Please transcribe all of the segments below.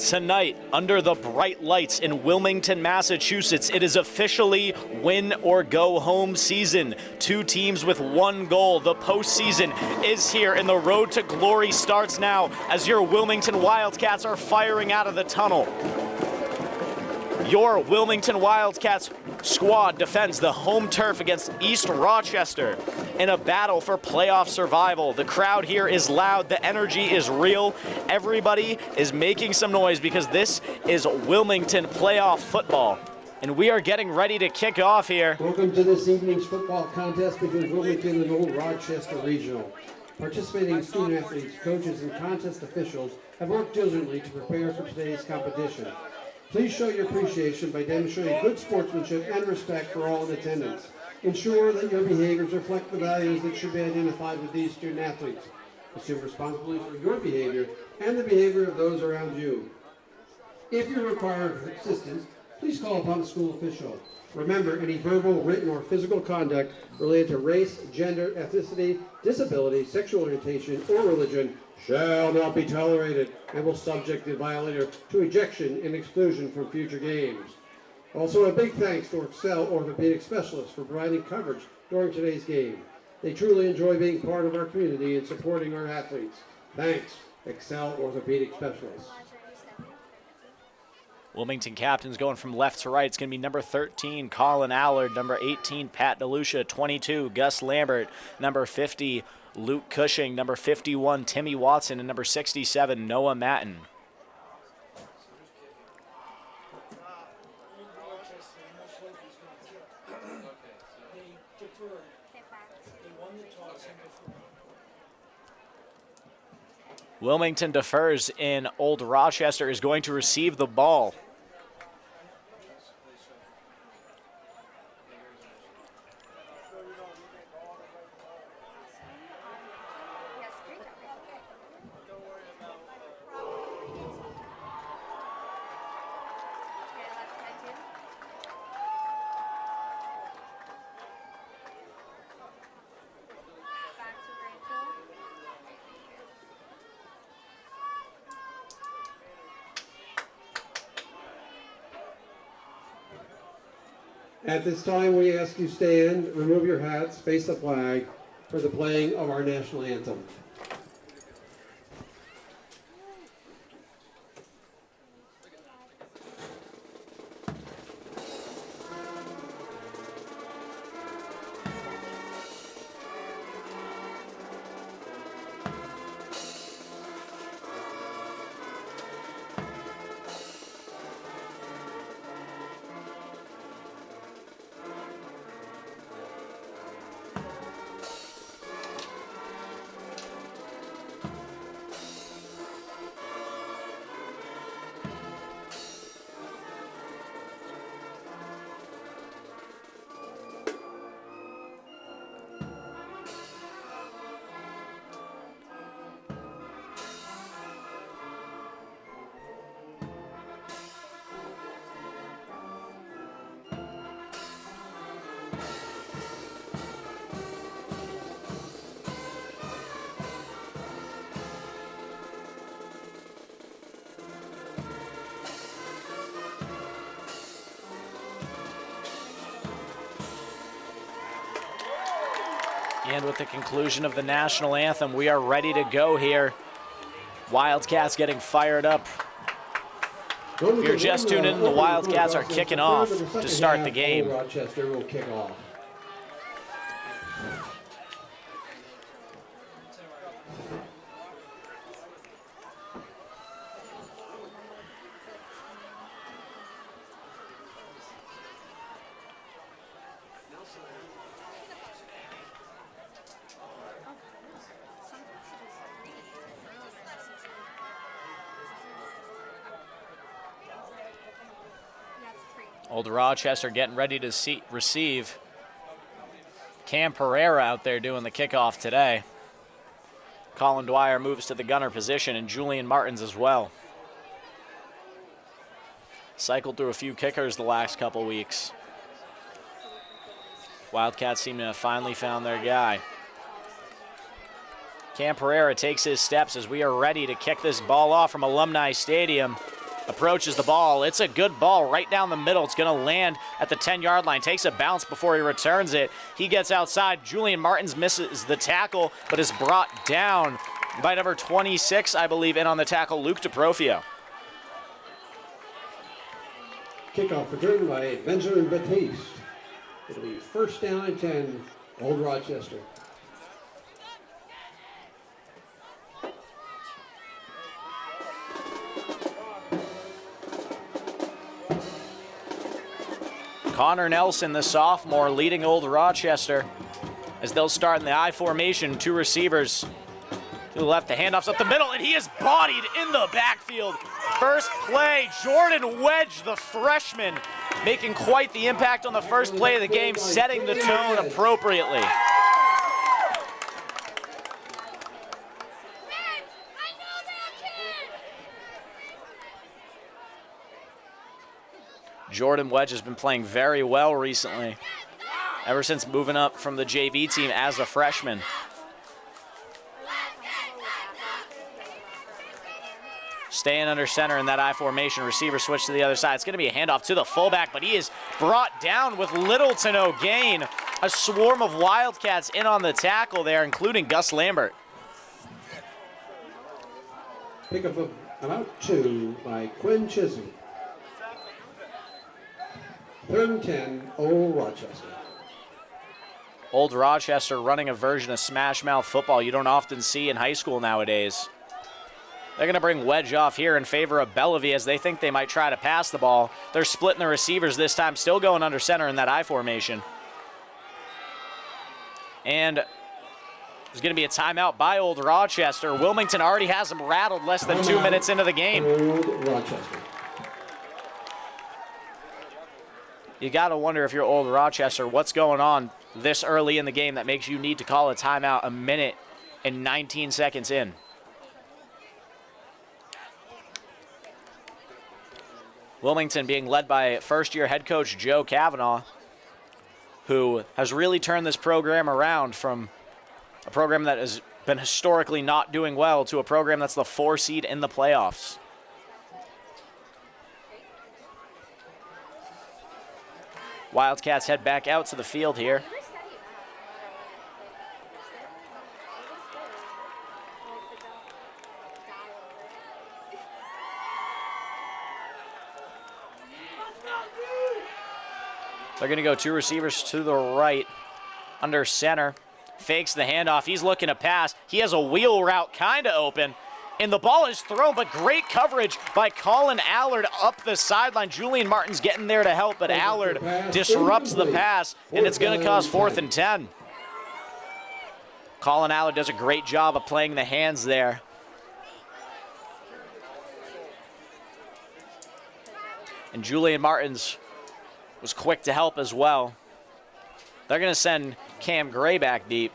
Tonight, under the bright lights in Wilmington, Massachusetts, it is officially win or go home season. Two teams with one goal. The postseason is here and the road to glory starts now as your Wilmington Wildcats are firing out of the tunnel. Your Wilmington Wildcats squad defends the home turf against East Rochester in a battle for playoff survival. The crowd here is loud, the energy is real. Everybody is making some noise because this is Wilmington playoff football. And we are getting ready to kick off here. Welcome to this evening's football contest between Wilmington and Old Rochester Regional. Participating student athletes, coaches, and contest officials have worked diligently to prepare for today's competition. Please show your appreciation by demonstrating good sportsmanship and respect for all in attendance. Ensure that your behaviors reflect the values that should be identified with these student athletes. Assume responsibility for your behavior and the behavior of those around you. If you require assistance, please call upon the school official. Remember, any verbal, written, or physical conduct related to race, gender, ethnicity, disability, sexual orientation, or religion shall not be tolerated and will subject the violator to ejection and exclusion from future games. Also, a big thanks to Excel orthopedic specialists for providing coverage during today's game. They truly enjoy being part of our community and supporting our athletes. Thanks, Excel orthopedic specialists. Wilmington captains going from left to right. It's going to be number 13, Colin Allard, number 18, Pat DeLucia, 22, Gus Lambert, number 50, Luke Cushing, number 51, Timmy Watson, and number 67, Noah Matten. Wilmington defers in Old Rochester is going to receive the ball. At this time, we ask you stand, remove your hats, face the flag for the playing of our national anthem. And with the conclusion of the national anthem, we are ready to go here. Wildcats getting fired up. If you're just tuning in, the Wildcats are kicking off to start the game. Old Rochester will kick off. Old Rochester getting ready to receive. Cam Pereira out there doing the kickoff today. Colin Dwyer moves to the gunner position, and Julian Martins as well. Cycled through a few kickers the last couple weeks. Wildcats seem to have finally found their guy. Cam Pereira takes his steps as we are ready to kick this ball off from Alumni Stadium. approaches the ball. It's a good ball right down the middle. It's going to land at the 10-yard line. Takes a bounce before he returns it. He gets outside. Julian Martins misses the tackle, but is brought down by number 26, I believe, in on the tackle, Luke DeProfio. Kickoff return by Benjamin Batiste. It'll be first down and 10, Old Rochester. Connor Nelson, the sophomore, leading Old Rochester as they'll start in the I formation. Two receivers to the left, the handoffs up the middle, and he is bodied in the backfield. First play, Jordan Wedge, the freshman, making quite the impact on the first play of the game, setting the tone appropriately. Jordan Wedge has been playing very well recently, ever since moving up from the JV team as a freshman. Staying under center in that I formation, receiver switch to the other side. It's going to be a handoff to the fullback, but he is brought down with little to no gain. A swarm of Wildcats in on the tackle there, including Gus Lambert. Pickup of about 2 by Quinn Chisholm. 3rd and 10, Old Rochester. Old Rochester running a version of smash mouth football you don't often see in high school nowadays. They're going to bring Wedge off here in favor of Bellevue as they think they might try to pass the ball. They're splitting the receivers this time, still going under center in that I formation. And there's going to be a timeout by Old Rochester. Wilmington already has them rattled less than 2 minutes into the game. Old Rochester. You got to wonder if you're Old Rochester, what's going on this early in the game that makes you need to call a timeout a minute and 19 seconds in. Wilmington being led by first-year head coach Joe Kavanaugh, who has really turned this program around from a program that has been historically not doing well to a program that's the 4 seed in the playoffs. Wildcats head back out to the field here. They're going to go 2 receivers to the right under center. Fakes the handoff. He's looking to pass. He has a wheel route kind of open. And the ball is thrown, but great coverage by Colin Allard up the sideline. Julian Martin's getting there to help, but Allard disrupts the pass, and it's going to cause 4th and 10. Colin Allard does a great job of playing the hands there. And Julian Martins was quick to help as well. They're going to send Cam Gray back deep.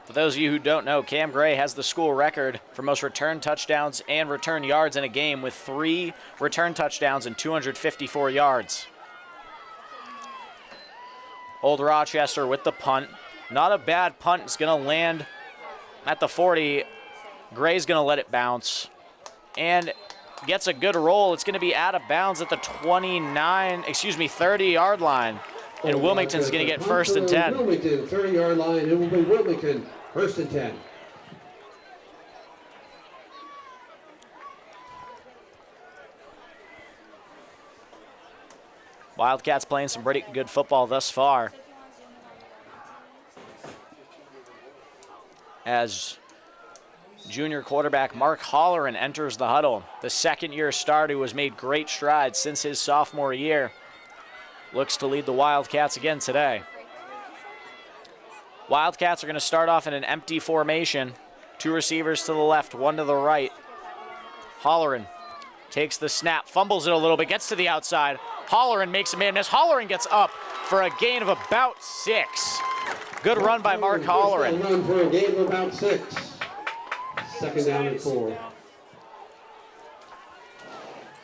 For those of you who don't know, Cam Gray has the school record for most return touchdowns and return yards in a game with 3 return touchdowns and 254 yards. Old Rochester with the punt. Not a bad punt. It's going to land at the 40. Gray's going to let it bounce and gets a good roll. It's going to be out of bounds at the 30-yard line. And Wilmington's going to get 1st and 10. Wilmington, 30-yard line. It will be Wilmington, 1st and 10. Wildcats playing some pretty good football thus far. As junior quarterback Mark Holleran enters the huddle. The second-year starter who has made great strides since his sophomore year. Looks to lead the Wildcats again today. Wildcats are going to start off in an empty formation. 2 receivers to the left, 1 to the right. Holleran takes the snap, fumbles it a little bit, gets to the outside. Holleran makes a man miss. Holleran gets up for a gain of about 6. Good run by Mark Holleran. Run for a gain of about 6. 2nd down and 4.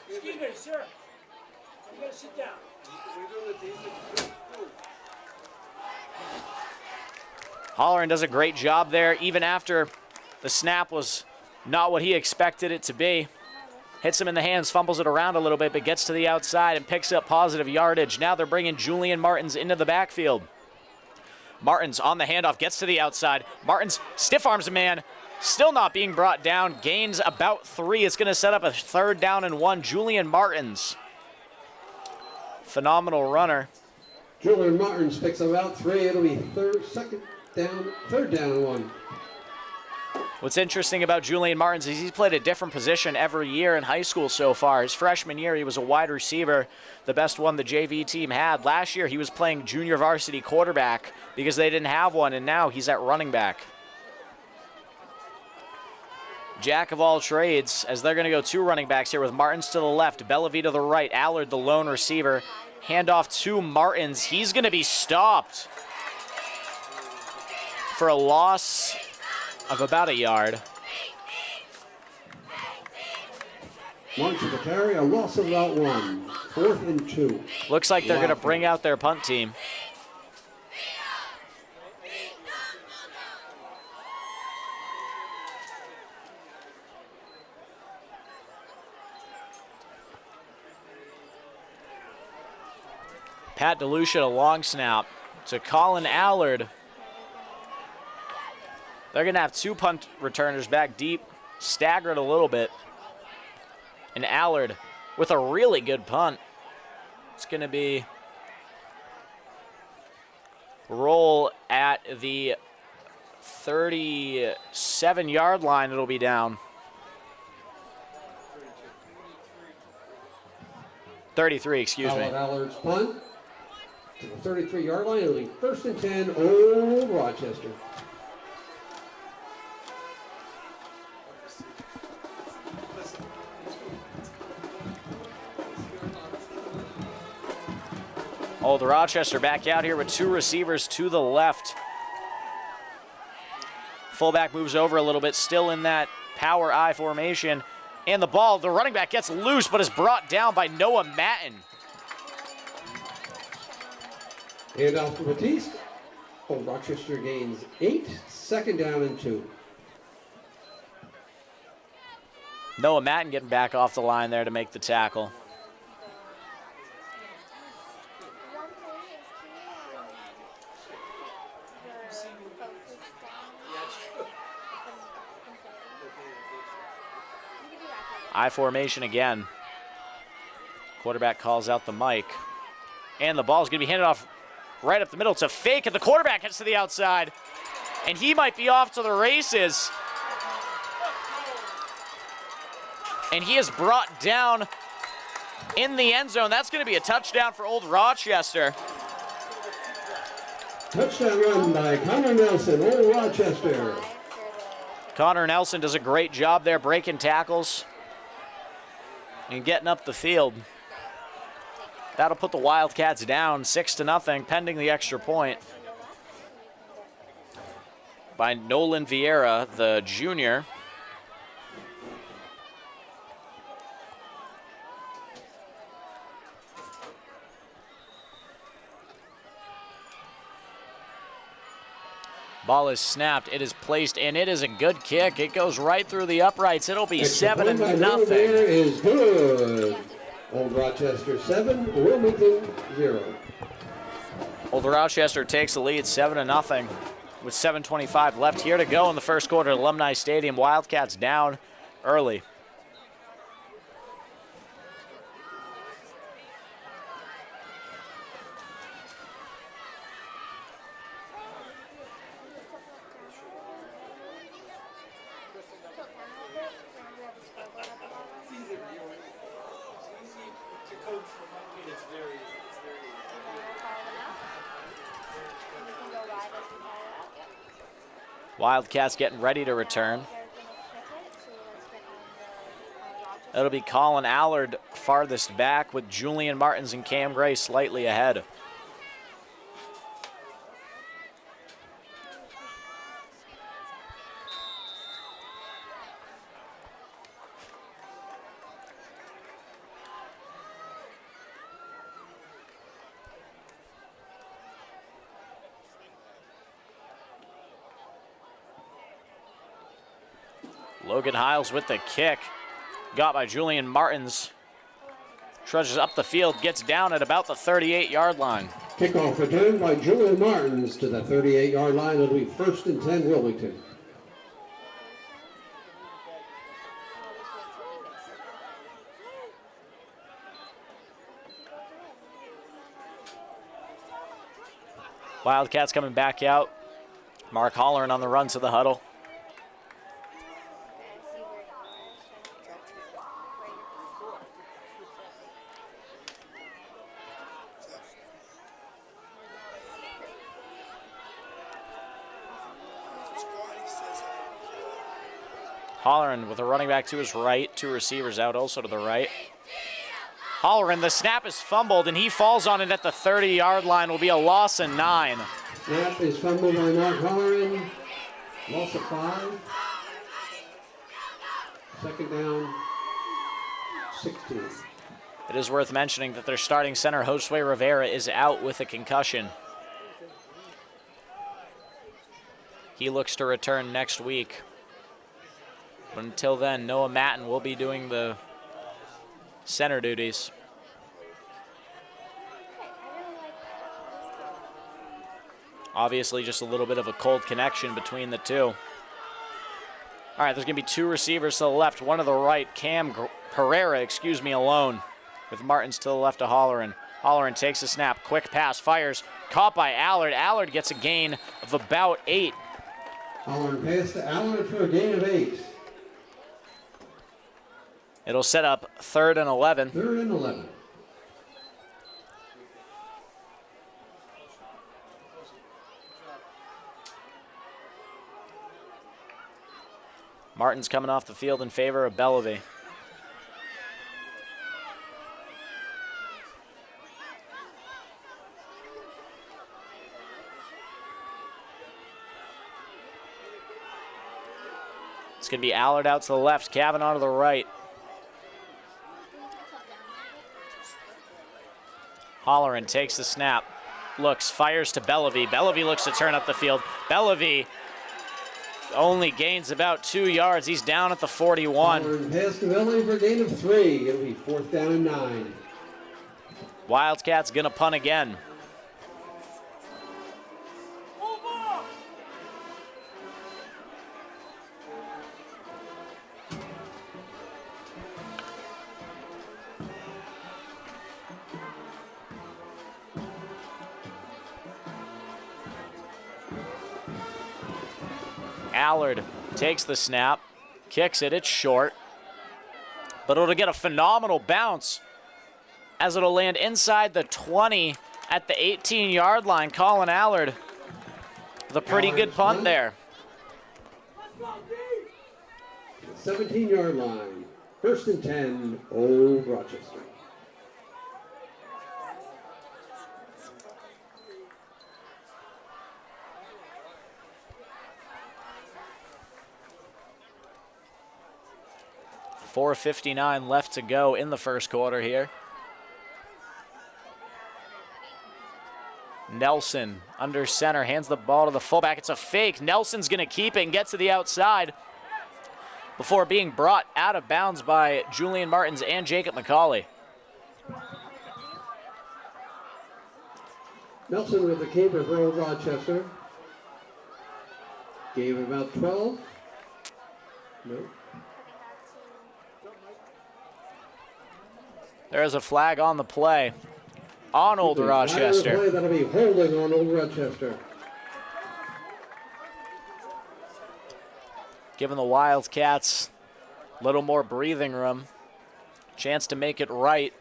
Excuse me, sir. I'm going to sit down. Holleran does a great job there, even after the snap was Not what he expected it to be. Hits him in the hands, fumbles it around a little bit, but gets to the outside and picks up positive yardage. Now they're bringing Julian Martins into the backfield. Martins on the handoff, gets to the outside. Martins stiff arms a man, still not being brought down. Gains about 3. It's going to set up a 3rd down and 1. Julian Martins, phenomenal runner. Julian Martins picks about 3. It'll be 3rd down and 1. What's interesting about Julian Martins is he's played a different position every year in high school so far. His freshman year, he was a wide receiver, the best one the JV team had. Last year, he was playing junior varsity quarterback because they didn't have one, and now he's at running back. Jack of all trades, as they're going to go 2 running backs here with Martins to the left, Bellavie to the right, Allard the lone receiver. Handoff to Martins. He's going to be stopped for a loss of about a yard. March of the carry, a loss of about 1. 4th and 2. Looks like they're going to bring out their punt team. Pat DeLucia, a long snap to Colin Allard. They're going to have 2 punt returners back deep, staggered a little bit. And Allard with a really good punt. It's going to be roll at the 37-yard line. It'll be down. 33, excuse me. Allard's punt to the 33-yard line. It'll be 1st and 10, Old Rochester. Old Rochester back out here with 2 receivers to the left. Fullback moves over a little bit, still in that power I formation. And the ball, the running back gets loose, but is brought down by Noah Matten. And off to Batiste. Old Rochester gains 8, 2nd down and 2. Noah Matten getting back off the line there to make the tackle. I formation again. Quarterback calls out the mic. And the ball's going to be handed off right up the middle. It's a fake, and the quarterback gets to the outside. And he might be off to the races. And he is brought down in the end zone. That's going to be a touchdown for Old Rochester. Touchdown run by Connor Nelson, Old Rochester. Connor Nelson does a great job there breaking tackles and getting up the field. That'll put the Wildcats down 6-0, pending the extra point by Nolan Vieira, the junior. Ball is snapped, it is placed, and it is a good kick. It goes right through the uprights. It'll be 7-0. There is good. Old Rochester 7, Wilmington 0. Old Rochester takes the lead 7-0 with 7:25 left here to go in the first quarter at Alumni Stadium. Wildcats down early. Wildcats getting ready to return. It'll be Colin Allard farthest back with Julian Martins and Cam Gray slightly ahead. Logan Hiles with the kick. Got by Julian Martins. Trudges up the field, gets down at about the 38-yard line. Kickoff return by Julian Martins to the 38-yard line. It'll be 1st and 10 Wilmington. Wildcats coming back out. Mark Holleran on the run to the huddle. Holleran with a running back to his right, 2 receivers out also to the right. Holleran, the snap is fumbled, and he falls on it at the 30-yard line. Will be a loss of 9. Snap is fumbled by Mark Holleran. Loss of 5. 2nd down, 16. It is worth mentioning that their starting center, Josue Rivera, is out with a concussion. He looks to return next week. But until then, Noah Matten will be doing the center duties. Obviously, just a little bit of a cold connection between the two. All right, there's going to be 2 receivers to the left, one to the right. Pereira, alone, with Martins to the left of Holleran. Holleran takes a snap, quick pass, fires, caught by Allard. Allard gets a gain of about 8. Holleran pass to Allard for a gain of 8. It'll set up 3rd and 11. 3rd and 11. Martin's coming off the field in favor of Bellevue. It's going to be Allard out to the left, Kavanaugh to the right. Holleran takes the snap, looks, fires to Bellevue. Bellevue looks to turn up the field. Bellevue only gains about 2 yards. He's down at the 41. Holleran pass to Bellevue for a gain of 3. It'll be 4th down and 9. Wildcats going to punt again. Allard takes the snap, kicks it, it's short, but it'll get a phenomenal bounce as it'll land inside the 20 at the 18-yard line. Colin Allard with a pretty good punt there. 17-yard line, 1st and 10, Old Rochester. .4:59 left to go in the first quarter here. Nelson under center, hands the ball to the fullback. It's a fake. Nelson's going to keep it and get to the outside before being brought out of bounds by Julian Martins and Jacob McCauley. Nelson with the keeper for Old Rochester. Gave about 12. No. There's a flag on the play on Old Rochester. Play that'll be holding on Old Rochester. Giving the Wildcats a little more breathing room. Chance to make it right.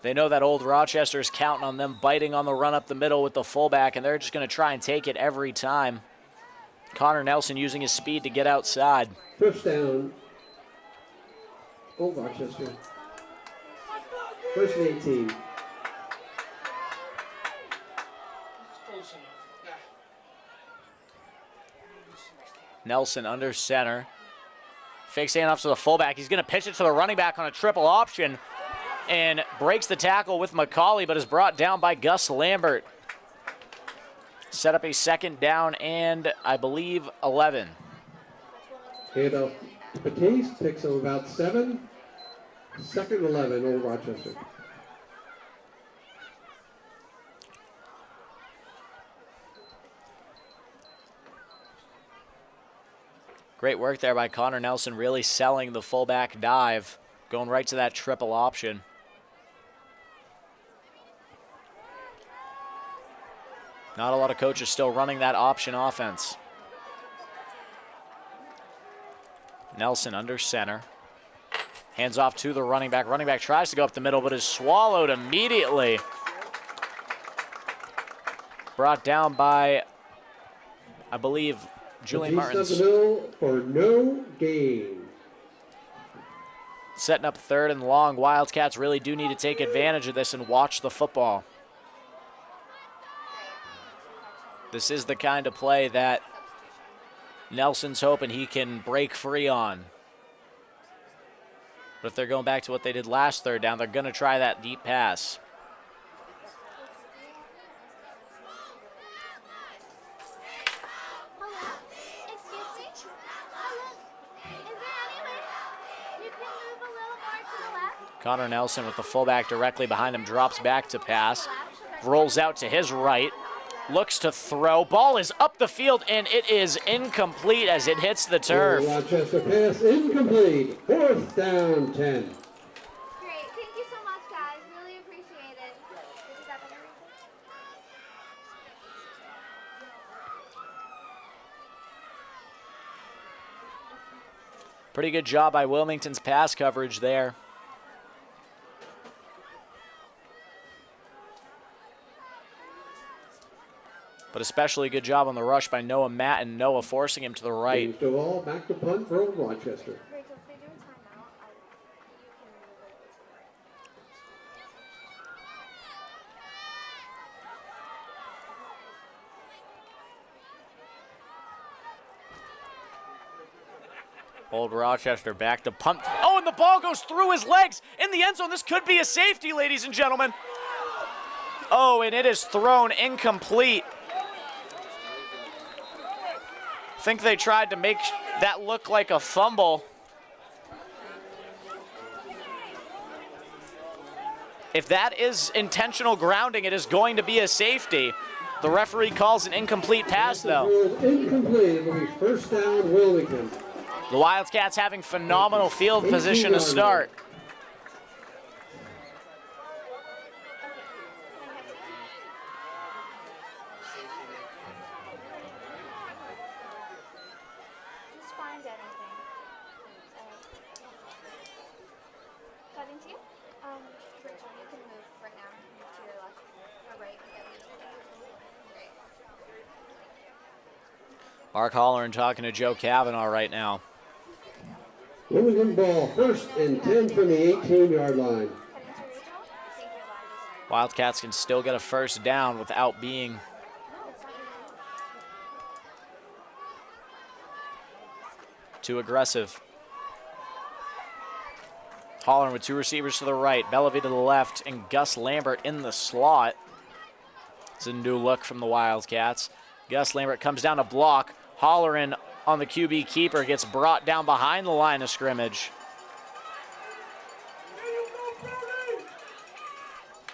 They know that Old Rochester is counting on them, biting on the run up the middle with the fullback, and they're just going to try and take it every time. Connor Nelson using his speed to get outside. 1st down. Old Rochester. 1st and 18. Nelson under center. Fakes handoff to the fullback. He's going to pitch it to the running back on a triple option and breaks the tackle with McCauley, but is brought down by Gus Lambert. Set up a 2nd down and, I believe, 11. Handoff to Batiste, picks him about 7. 2nd and 11, Old Rochester. Great work there by Connor Nelson, really selling the fullback dive, going right to that triple option. Not a lot of coaches still running that option offense. Nelson under center. Hands off to the running back. Running back tries to go up the middle, but is swallowed immediately. Brought down by, I believe, Julian Martins. Up the middle for no gain. Setting up 3rd and long. Wildcats really do need to take advantage of this and watch the football. This is the kind of play that Nelson's hoping he can break free on. But if they're going back to what they did last 3rd down, they're going to try that deep pass. Connor Nelson with the fullback directly behind him, drops back to pass, rolls out to his right, looks to throw. Ball is up the field, and it is incomplete as it hits the turf. Rochester pass incomplete. 4th down 10. Great. Thank you so much, guys. Really appreciate it. Is that better? Pretty good job by Wilmington's pass coverage there. But especially good job on the rush by Noah Matt and Noah forcing him to the right. Ball back to punt for Old Rochester. Rachel, if they do a timeout, you can move it to Old Rochester back to punt. Oh, and the ball goes through his legs in the end zone. This could be a safety, ladies and gentlemen. Oh, and it is thrown incomplete. I think they tried to make that look like a fumble. If that is intentional grounding, it is going to be a safety. The referee calls an incomplete pass, though. Incomplete. It will be 1st down, Wilmington. The Wildcats having phenomenal field position to start. Just find anything. Cutting to you? Rachel, you can move right now. Move to your left or right. Great. Mark Holleran talking to Joe Kavanaugh right now. Wilmington ball, 1st and 10 from the 18-yard line. Cutting to Rachel. Thank you. Wildcats can still get a 1st down without being too aggressive. Holleran with 2 receivers to the right, Bellavy to the left, and Gus Lambert in the slot. It's a new look from the Wildcats. Gus Lambert comes down to block. Holleran on the QB keeper gets brought down behind the line of scrimmage.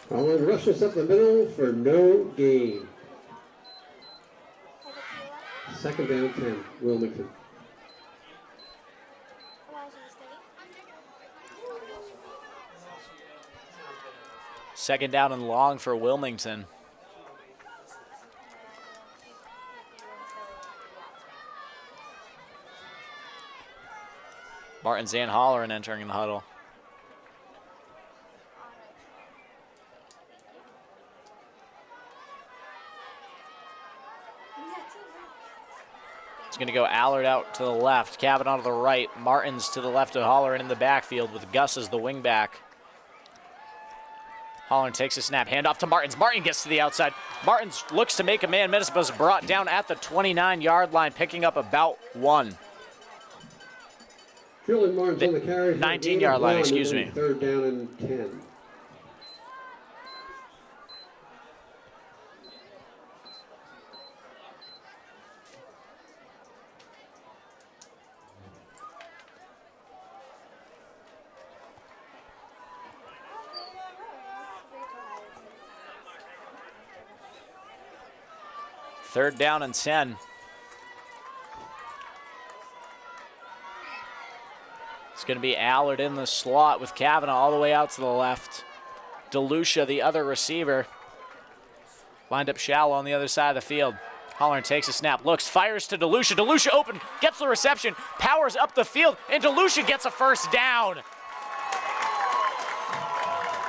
Holland rushes up the middle for no gain. 2nd down 10, Wilmington. Second down and long for Wilmington. Martin Zan Holleran entering the huddle. It's going to go Allard out to the left, Kavanaugh to the right, Martins to the left of Holleran in the backfield with Gus as the wingback. Holleran takes a snap, handoff to Martins. Martin gets to the outside. Martins looks to make a man miss, but is brought down at the 29-yard line, picking up about 1. Julian Martins on the carry. 19-yard line, excuse me. 3rd down and 10. 3rd down and 10. It's going to be Allard in the slot with Kavanaugh all the way out to the left. DeLucia, the other receiver, lined up shallow on the other side of the field. Holleran takes a snap, looks, fires to DeLucia. DeLucia open, gets the reception, powers up the field, and DeLucia gets a 1st down.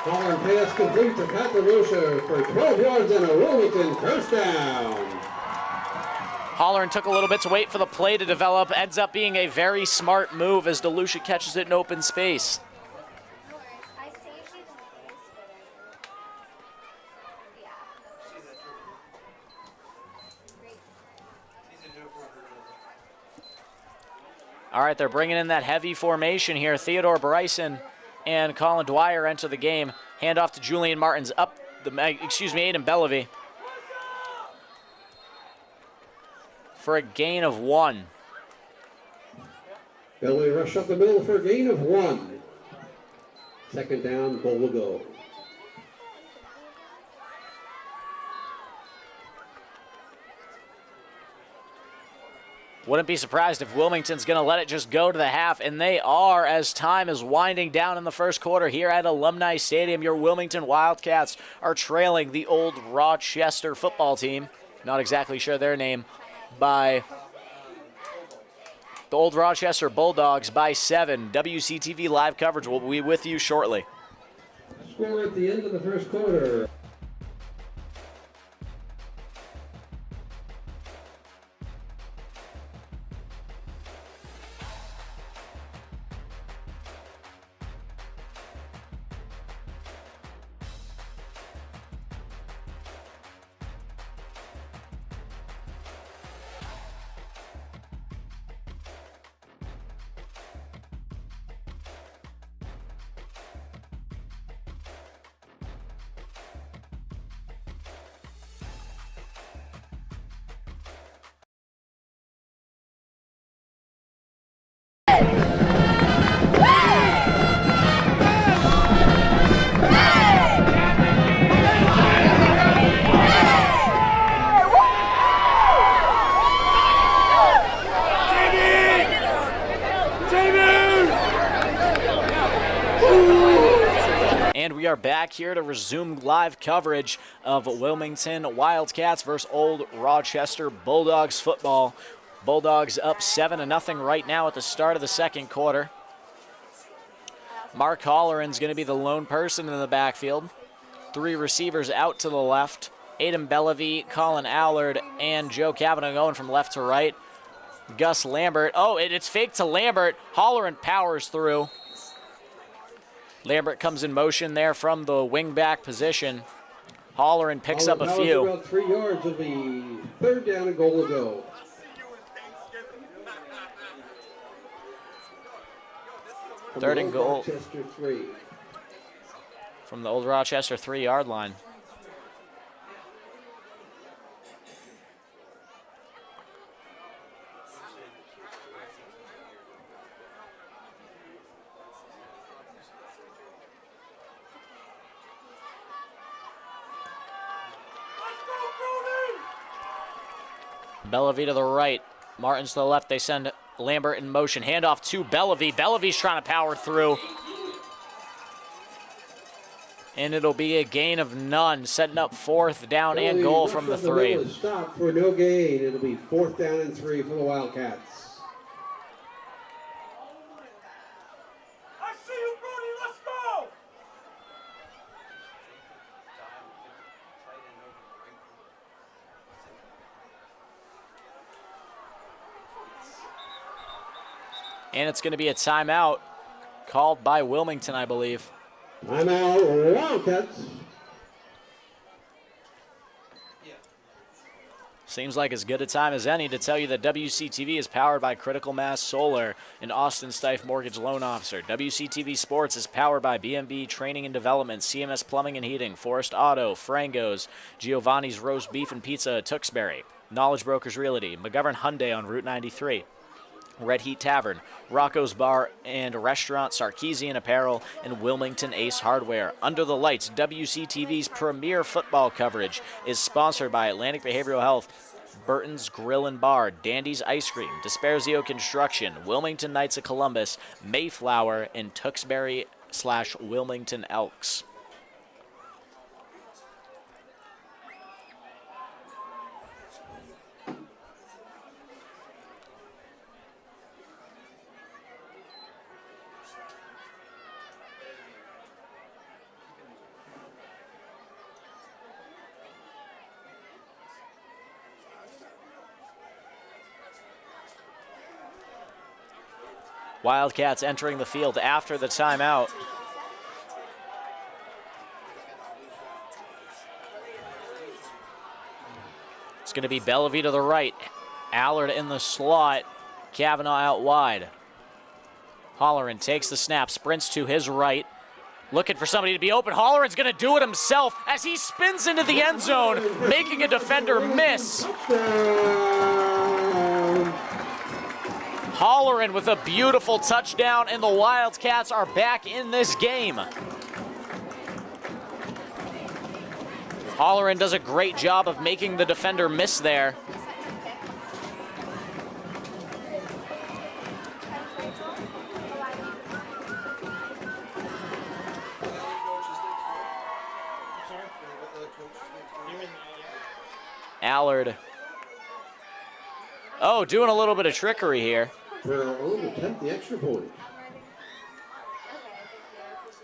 Holleran pass complete to Pat DeLucia for 12 yards and a Wilmington 1st down. Holleran took a little bit to wait for the play to develop. Ends up being a very smart move as DeLucia catches it in open space. I saved you the face, but yeah. Great. All right, they're bringing in that heavy formation here. Theodore Bryson and Colin Dwyer enter the game. Hand off to Julian Martins up the, Aiden Bellavy for a gain of 1. Belly rush up the middle for a gain of 1. 2nd down, goal will go. Wouldn't be surprised if Wilmington's going to let it just go to the half, and they are as time is winding down in the 1st quarter here at Alumni Stadium. Your Wilmington Wildcats are trailing the Old Rochester football team, not exactly sure their name, by the Old Rochester Bulldogs by 7. WCTV live coverage will be with you shortly. Score at the end of the 1st quarter. And we are back here to resume live coverage of Wilmington Wildcats versus Old Rochester Bulldogs football. Bulldogs up 7-0 right now at the start of the 2nd quarter. Mark Holleran's going to be the lone person in the backfield. 3 receivers out to the left. Aiden Bellavy, Colin Allard, and Joe Kavanaugh going from left to right. Gus Lambert. Oh, it's fake to Lambert. Holleran powers through. Lambert comes in motion there from the wing-back position. Holleran picks up a few. About 3 yards will be 3rd down and goal will go. Third and goal. Rochester 3. From the Old Rochester 3-yard line. Bellavy to the right, Martins to the left. They send Lambert in motion. Handoff to Bellavy. Bellavy's trying to power through. And it'll be a gain of none, setting up 4th down and goal from the 3. Stop for no gain. It'll be 4th down and 3 for the Wildcats. I see you, Brody. Let's go. And it's going to be a timeout called by Wilmington, I believe. Timeout, Wildcats. Seems like as good a time as any to tell you that WCTV is powered by Critical Mass Solar and Austin Styffe Mortgage Loan Officer. WCTV Sports is powered by BMB Training and Development, CMS Plumbing and Heating, Forrest Auto, Frangos, Giovanni's Roast Beef and Pizza at Tewksbury, Knowledge Brokers Realty, McGovern Hyundai on Route 93. Red Heat Tavern, Rocco's Bar and Restaurant, Sarkisian Apparel, and Wilmington Ace Hardware. Under the Lights, WCTV's premier football coverage is sponsored by Atlantic Behavioral Health, Burton's Grill and Bar, Dandy's Ice Cream, Dispersio Construction, Wilmington Knights of Columbus, Mayflower, and Tewksbury/Wilmington Elks. Wildcats entering the field after the timeout. It's going to be Bellevue to the right. Allard in the slot. Kavanaugh out wide. Holleran takes the snap, sprints to his right. Looking for somebody to be open. Holleran's going to do it himself as he spins into the end zone, making a defender miss. Holleran with a beautiful touchdown, and the Wildcats are back in this game. Holleran does a great job of making the defender miss there. Allard. Oh, doing a little bit of trickery here. Attempt the extra point.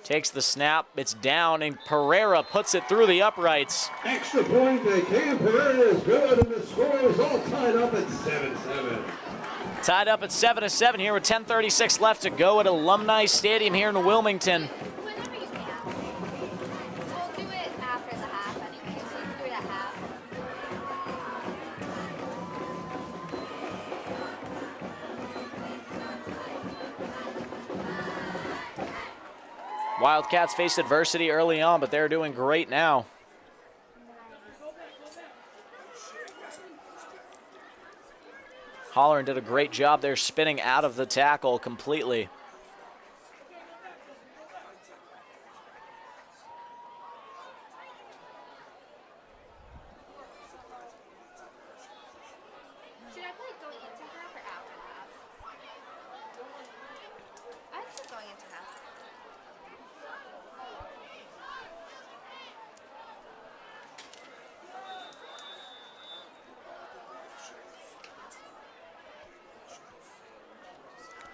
Takes the snap, it's down, and Pereira puts it through the uprights. Extra point by Cam Pereira is good, and the score is all tied up at 7-7. Tied up at 7-7 here with 10:36 left to go at Alumni Stadium here in Wilmington. Whenever you can. We'll do it after the half anyway, so you can do it at half. Wildcats faced adversity early on, but they're doing great now. Holleran did a great job there spinning out of the tackle completely. Should I play going into half or after half? I'd say going into half.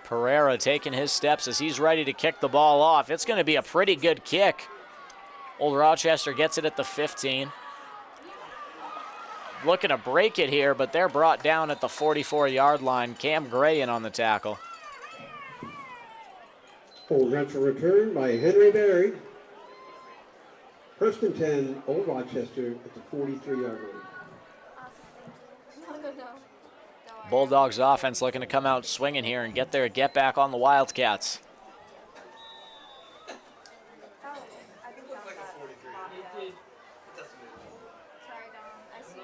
Pereira taking his steps as he's ready to kick the ball off. It's going to be a pretty good kick. Old Rochester gets it at the 15. Looking to break it here, but they're brought down at the 44-yard line. Cam Gray in on the tackle. Old Rental return by Henry Berry. First and 10, Old Rochester at the 43-yard line. No. Don't worry. Bulldogs offense looking to come out swinging here and get back on the Wildcats. Oh, I think Don got locked out. Sorry, Don. I see.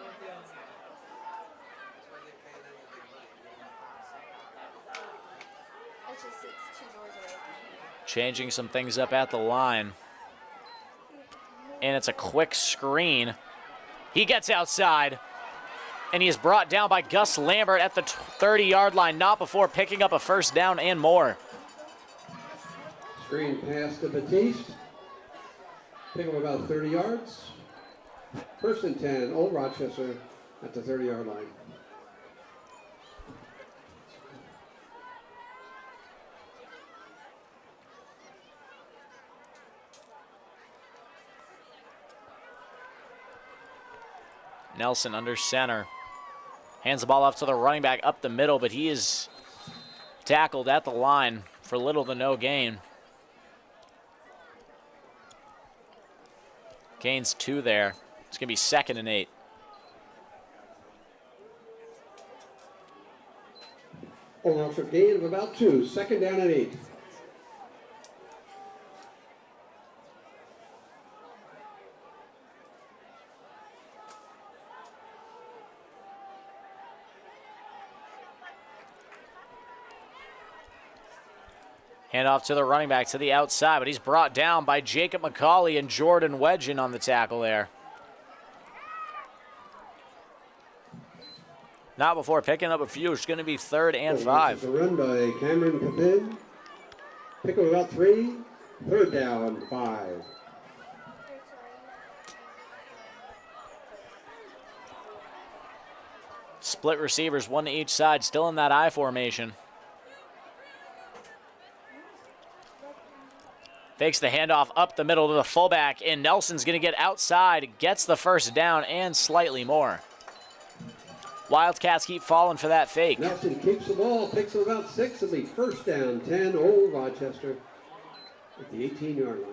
It's just, it's 2 doors away from me. Changing some things up at the line. And it's a quick screen. He gets outside. And he is brought down by Gus Lambert at the 30-yard line, not before picking up a first down and more. Screen pass to Batiste. Pick up about 30 yards. First and 10, Old Rochester at the 30-yard line. Nelson under center. Hands the ball off to the running back up the middle, but he is tackled at the line for little to no gain. Gains 2 there. It's going to be 2nd and 8. Old Rochester gain of about 2, 2nd down and 8. Hand off to the running back to the outside, but he's brought down by Jacob McCauley and Jordan Wedgen on the tackle there. Not before picking up a few. It's going to be 3rd and 5. A run by Cameron Pavin. Pick up about 3. 3rd down, 5. Split receivers, 1 to each side, still in that I formation. Fakes the handoff up the middle to the fullback, and Nelson's going to get outside, gets the 1st down and slightly more. Wildcats keep falling for that fake. Nelson keeps the ball, picks up about 6 of the 1st down, 10, Old Rochester at the 18-yard line.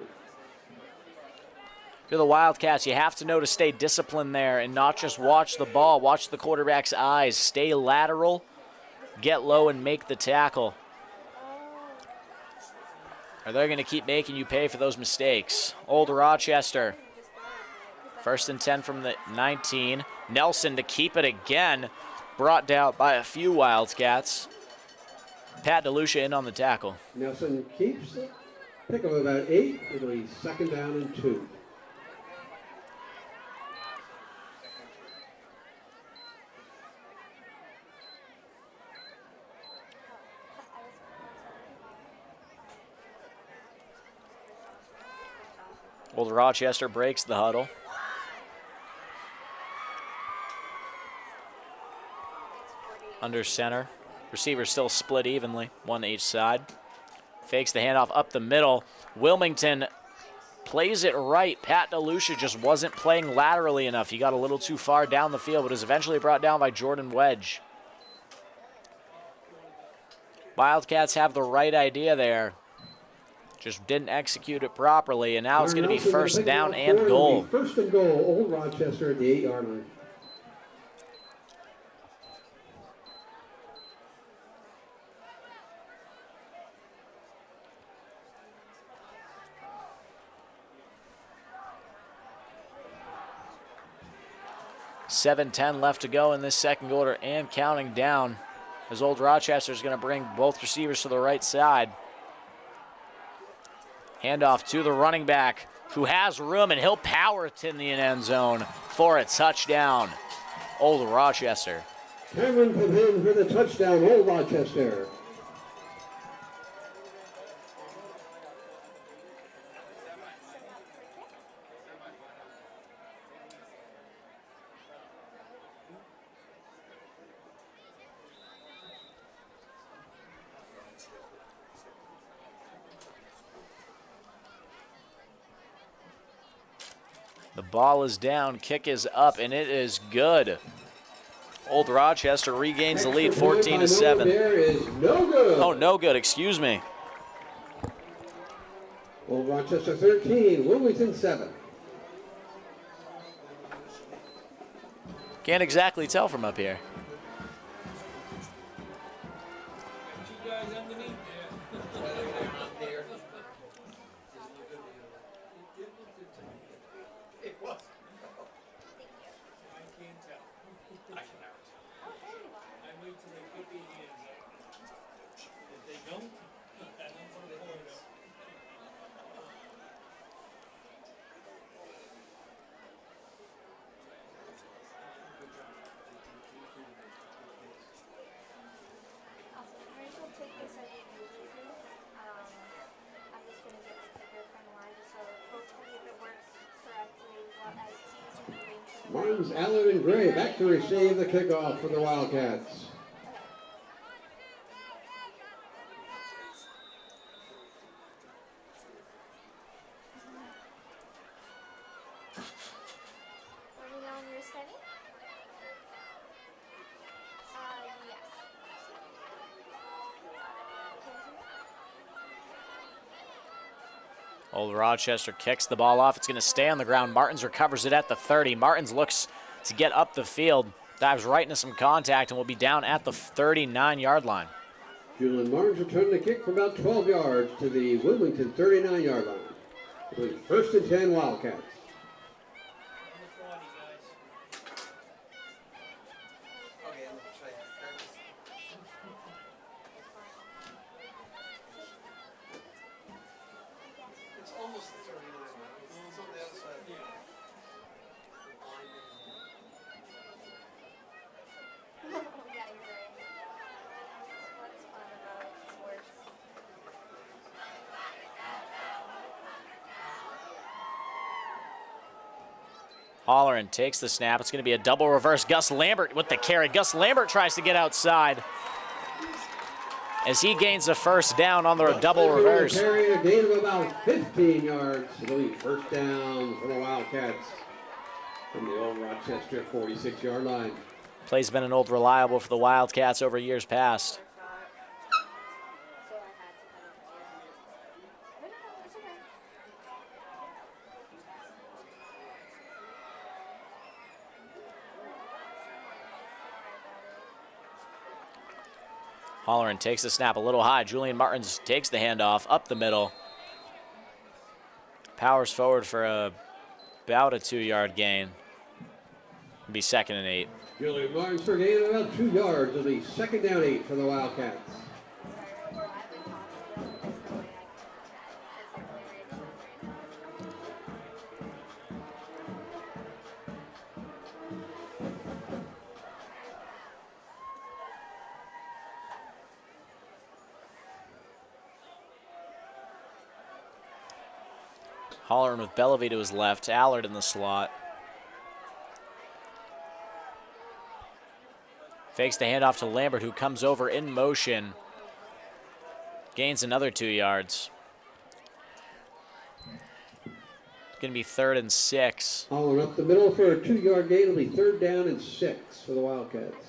If you're the Wildcats, you have to know to stay disciplined there and not just watch the ball, watch the quarterback's eyes, stay lateral, get low and make the tackle. Or they're going to keep making you pay for those mistakes. Old Rochester, 1st and 10 from the 19. Nelson to keep it again, brought down by a few Wildcats. Pat DeLucia in on the tackle. Nelson keeps it, pick up about 8, it'll be 2nd down and 2. Old Rochester breaks the huddle. Under center. Receivers still split evenly, 1 to each side. Fakes the handoff up the middle. Wilmington plays it right. Pat DeLucia just wasn't playing laterally enough. He got a little too far down the field, but was eventually brought down by Jordan Wedge. Wildcats have the right idea there. Just didn't execute it properly, and now it's going to be 1st down and goal. 1st and goal, Old Rochester at the 8-yard line. $7:10 left to go in this 2nd quarter and counting down, as Old Rochester is going to bring both receivers to the right side. Handoff to the running back, who has room, and he'll power it in the end zone for a touchdown. Old Rochester. Cameron Pavin for the touchdown, Old Rochester. The ball is down, kick is up, and it is good. Old Rochester regains the lead, 14-7. There is no good. Oh, no good, excuse me. Old Rochester 13, Wilmington 7. Can't exactly tell from up here. Two guys underneath there. It was. I can't tell. I wait till they put their hands up. If they don't, I don't put the point up. Awesome. Maurice will take this as you usually do. I'm just going to get the sticker from the line just so hopefully if it works correctly, well, as teams are moving to the Martins, Allen, and Gray back to receive the kickoff for the Wildcats. Let me know when you're steady. Yes. Old Rochester kicks the ball off. It's going to stay on the ground. Martins recovers it at the 30. Martins looks to get up the field, dives right into some contact, and will be down at the 39-yard line. Julian Martins returned the kick for about 12 yards to the Wilmington 39-yard line. It'll be 1st and 10 Wildcats. Number 40, guys. It's almost the 39 now. It's on the other side. Yeah. Holleran takes the snap. It's going to be a double reverse. Gus Lambert with the carry. Gus Lambert tries to get outside as he gains a first down on the double reverse. Carry a gain of about 15 yards. It'll be first down for the Wildcats from the Old Rochester 46-yard line. Play's been an old reliable for the Wildcats over years past. Holleran takes the snap a little high. Julian Martins takes the handoff up the middle. Powers forward for about a 2-yard gain. It'll be 2nd and 8. Julian Martins for a gain of about 2 yards. It'll be 2nd down 8 for the Wildcats. Holleran with Bellavy to his left, Allard in the slot. Fakes the handoff to Lambert, who comes over in motion. Gains another 2 yards. It's going to be 3rd and 6. Holleran up the middle for a 2-yard gain. It'll be 3rd down and 6 for the Wildcats.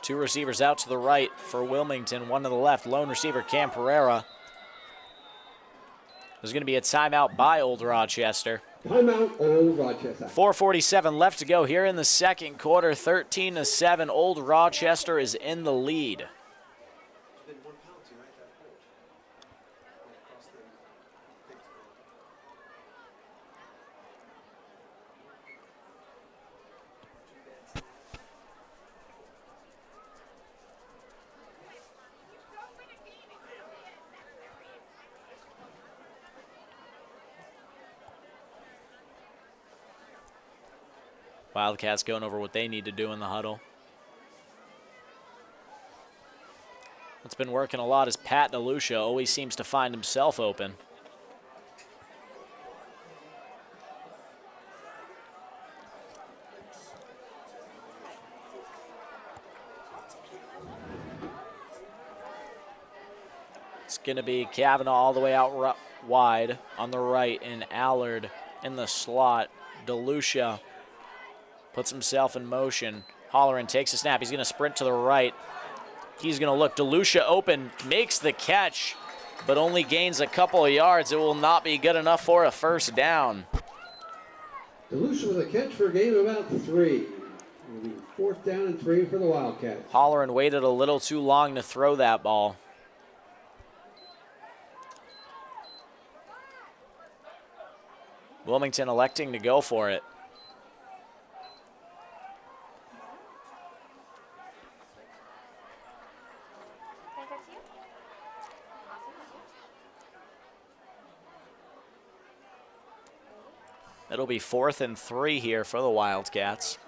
Two receivers out to the right for Wilmington, one to the left. Lone receiver Cam Pereira. There's going to be a timeout by Old Rochester. Timeout, Old Rochester. 4:47 left to go here in the second quarter. 13-7. Old Rochester is in the lead. Wildcats going over what they need to do in the huddle. What's been working a lot is Pat DeLucia always seems to find himself open. It's going to be Kavanaugh all the way out wide on the right and Allard in the slot. DeLucia puts himself in motion. Holleran takes a snap. He's going to sprint to the right. He's going to look. DeLucia open, makes the catch, but only gains a couple of yards. It will not be good enough for a first down. DeLucia with a catch for a gain of about 3. It'll be 4th down and 3 for the Wildcats. Holleran waited a little too long to throw that ball. Wilmington electing to go for it. It'll be 4th and 3 here for the Wildcats.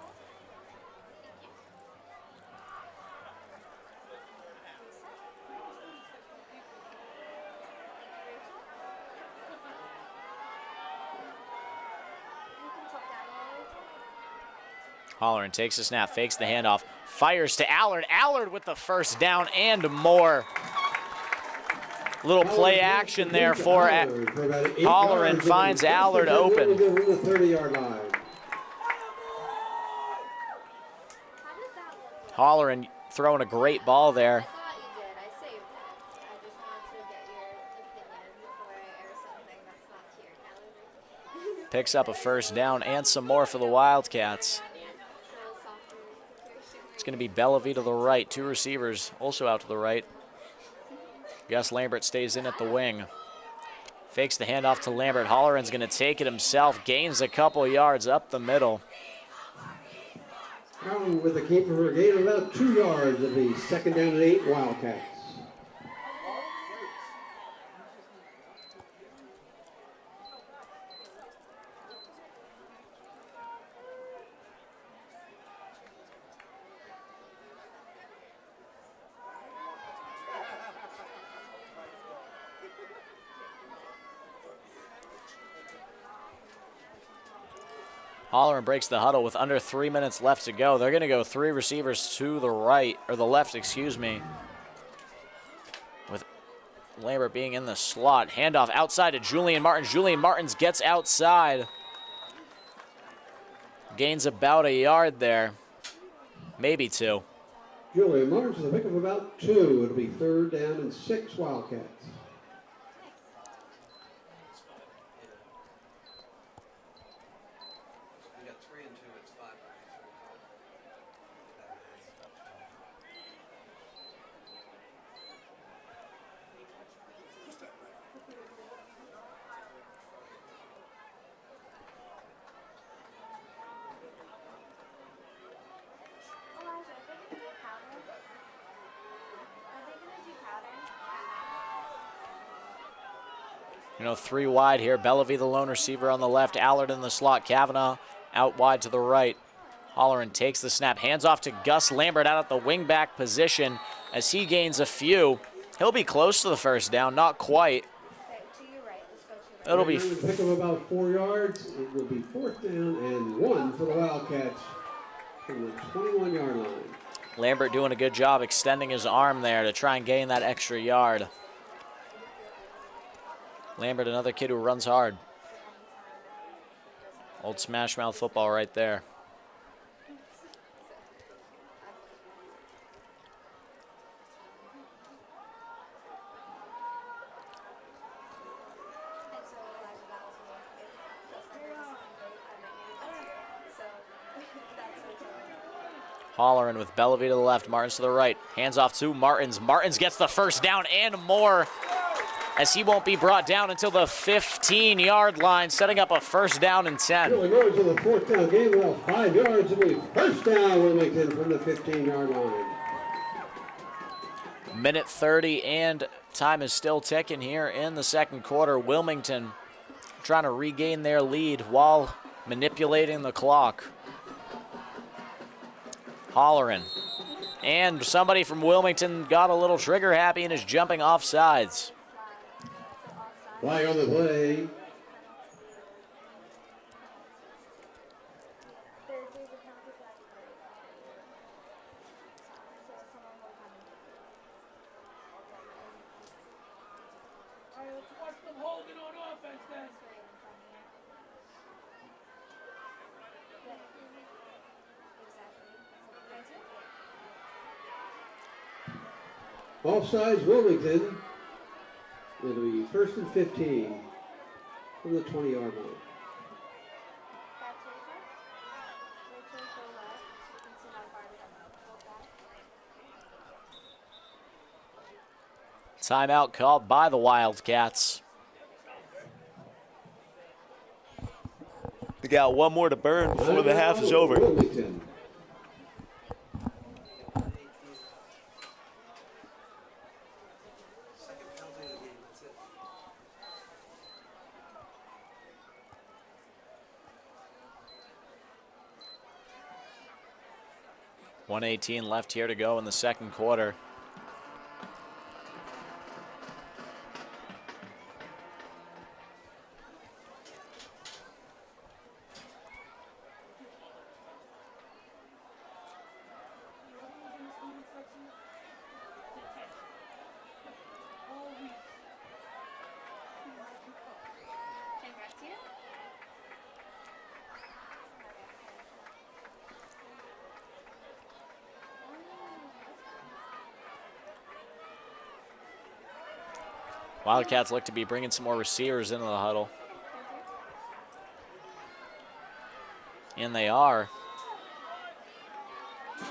Holleran takes a snap, fakes the handoff, fires to Allard. Allard with the first down and more. Little play action there for Holleran, finds Allard open. The 30-yard line. Holleran throwing a great ball there. Picks up a first down and some more for the Wildcats. It's going to be Bellavy to the right. 2 receivers also out to the right. Gus Lambert stays in at the wing. Fakes the handoff to Lambert. Holleran's going to take it himself. Gains a couple yards up the middle. Carlin with the keeper for a gain of about 2 yards. It'll be 2nd down and 8, Wildcats. Holleran breaks the huddle with under 3 minutes left to go. They're going to go 3 receivers to the right, or the left, excuse me. With Lambert being in the slot. Handoff outside to Julian Martins. Julian Martins gets outside. Gains about a yard there. Maybe 2. Julian Martins with a pick of about 2. It'll be 3rd down and 6, Wildcats. You know, 3 wide here. Bellevue, the lone receiver on the left. Allard in the slot. Kavanaugh out wide to the right. Holleran takes the snap. Hands off to Gus Lambert out at the wingback position as he gains a few. He'll be close to the 1st down. Not quite. It'll be... Pick of about 4 yards. It will be 4th down and 1 for the Wildcats from the 21-yard line. Lambert doing a good job extending his arm there to try and gain that extra yard. Lambert, another kid who runs hard. Old Smash Mouth football right there. Holleran with Bellevue to the left, Martins to the right. Hands off to Martins. Martins gets the 1st down and more, as he won't be brought down until the 15-yard line, setting up a 1st down and 10. Really goes to the 4th down game, about 5 yards. It'll be 1st down, Wilmington, from the 15-yard line. Minute 30 and time is still ticking here in the 2nd quarter. Wilmington trying to regain their lead while manipulating the clock. Holleran. And somebody from Wilmington got a little trigger happy and is jumping off sides. Flag on the play. Watch them holding on offense then. Offsides, Wilmington. It'll be 1st and 15 from the 20-yard line. Timeout called by the Wildcats. We got 1 more to burn before the half is over. Wilmington. .118 left here to go in the 2nd quarter. Wildcats look to be bringing some more receivers into the huddle. And they are.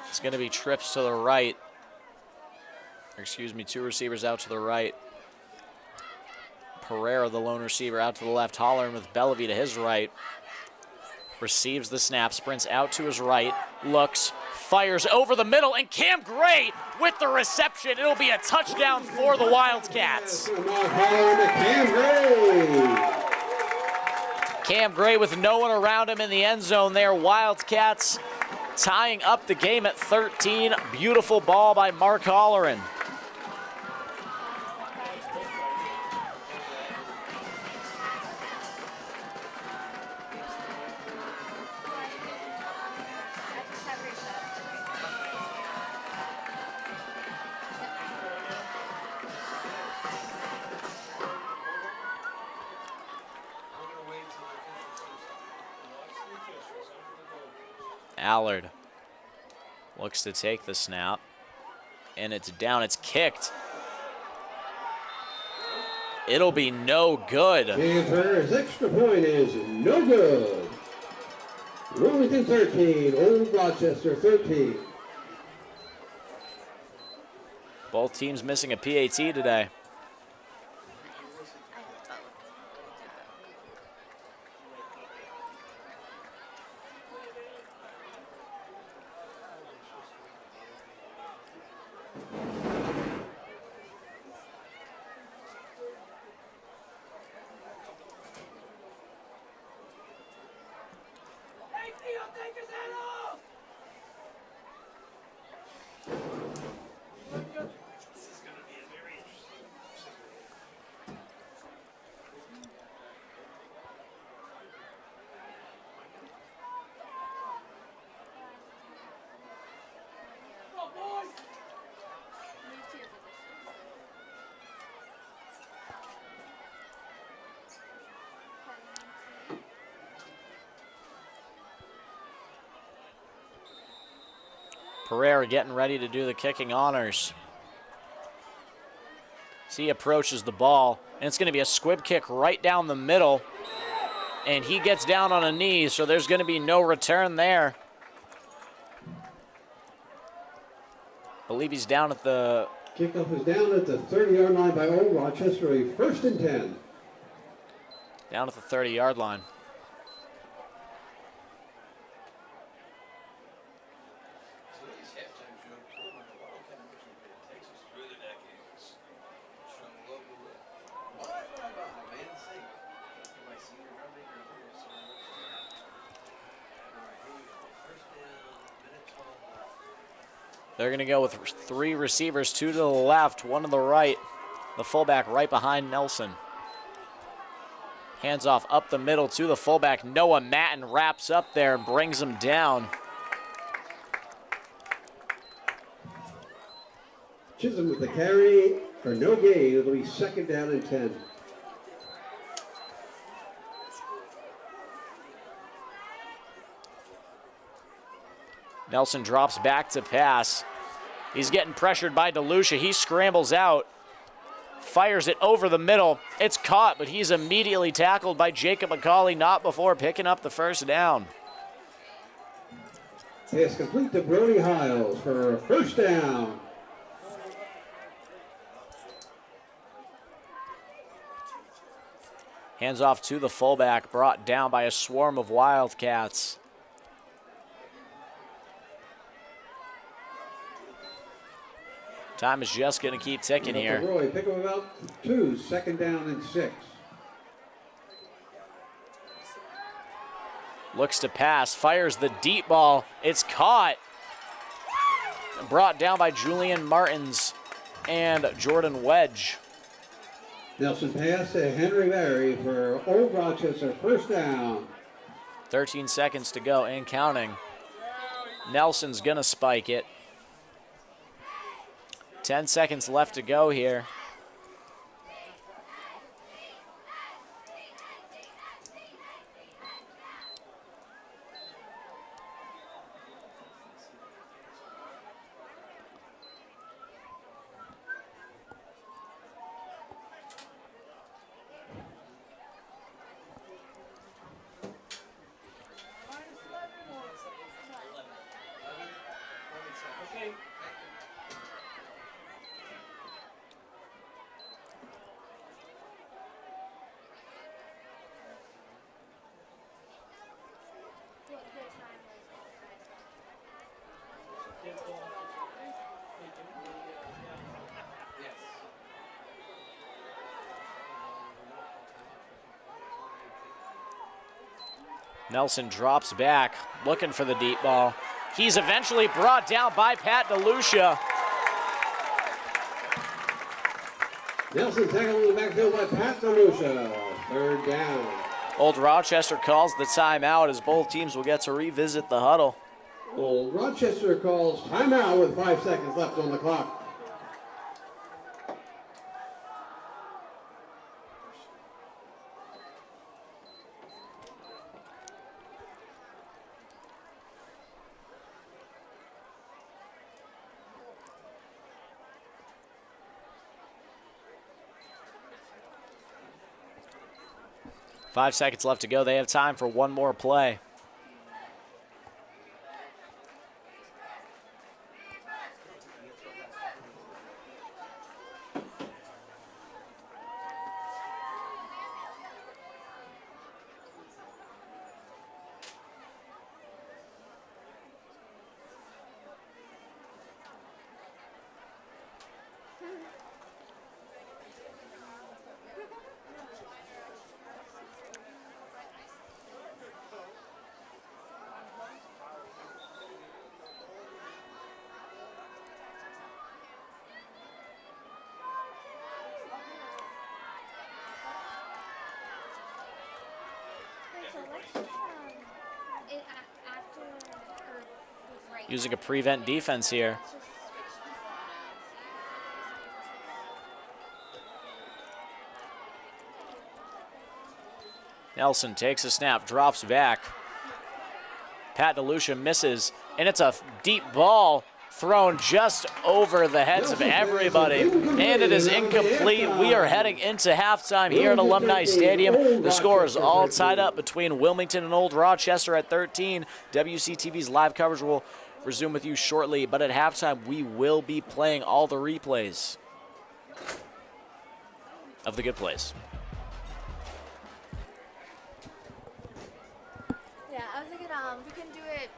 It's going to be trips to the right. Excuse me, 2 receivers out to the right. Pereira, the lone receiver, out to the left. Holleran with Bellevue to his right. Receives the snap, sprints out to his right, looks, Fires over the middle, and Cam Gray with the reception. It'll be a touchdown for the Wildcats. Cam Gray. Cam Gray with no one around him in the end zone there. Wildcats tying up the game at 13. Beautiful ball by Mark Holleran. Allard looks to take the snap, and it's down, it's kicked. It'll be no good. And Turner's extra point is no good. Wilmington 13, Old Rochester 13. Both teams missing a PAT today. Pereira getting ready to do the kicking honors. So he approaches the ball, and it's going to be a squib kick right down the middle, and he gets down on a knee, so there's going to be no return there. I believe he's down at the... Kickoff is down at the 30-yard line by Old Rochester, a 1st and 10. Down at the 30-yard line. They're going to go with 3 receivers, 2 to the left, 1 to the right. The fullback right behind Nelson. Hands off up the middle to the fullback. Noah Matten wraps up there and brings him down. Chisholm with the carry for no gain. It'll be 2nd down and 10. Nelson drops back to pass. He's getting pressured by DeLucia. He scrambles out, fires it over the middle. It's caught, but he's immediately tackled by Jacob McCauley, not before picking up the 1st down. Pass complete to Brody Hiles for a 1st down. Hands off to the fullback, brought down by a swarm of Wildcats. Time is just going to keep ticking here. Roy, pick him about 2, 2nd down and 6. Looks to pass, fires the deep ball. It's caught. Brought down by Julian Martins and Jordan Wedge. Nelson pass to Henry Barry for Old Rochester, 1st down. 13 seconds to go and counting. Nelson's going to spike it. 10 seconds left to go here. Nelson drops back, looking for the deep ball. He's eventually brought down by Pat DeLucia. Nelson tackled in the backfield by Pat DeLucia. Third down. Old Rochester calls the timeout as both teams will get to revisit the huddle. Old Rochester calls timeout with 5 seconds left on the clock. Five seconds left to go. They have time for one more play. Using a prevent defense here. Nelson takes a snap, drops back. Pat DeLucia misses, and it's a deep ball thrown just over the heads of everybody, and it is incomplete. We are heading into halftime here at Alumni Stadium. The score is all tied up between Wilmington and Old Rochester at 13. WCTV's live coverage will resume with you shortly, but at halftime we will be playing all the replays of the good plays. Yeah, I was thinking we can do it.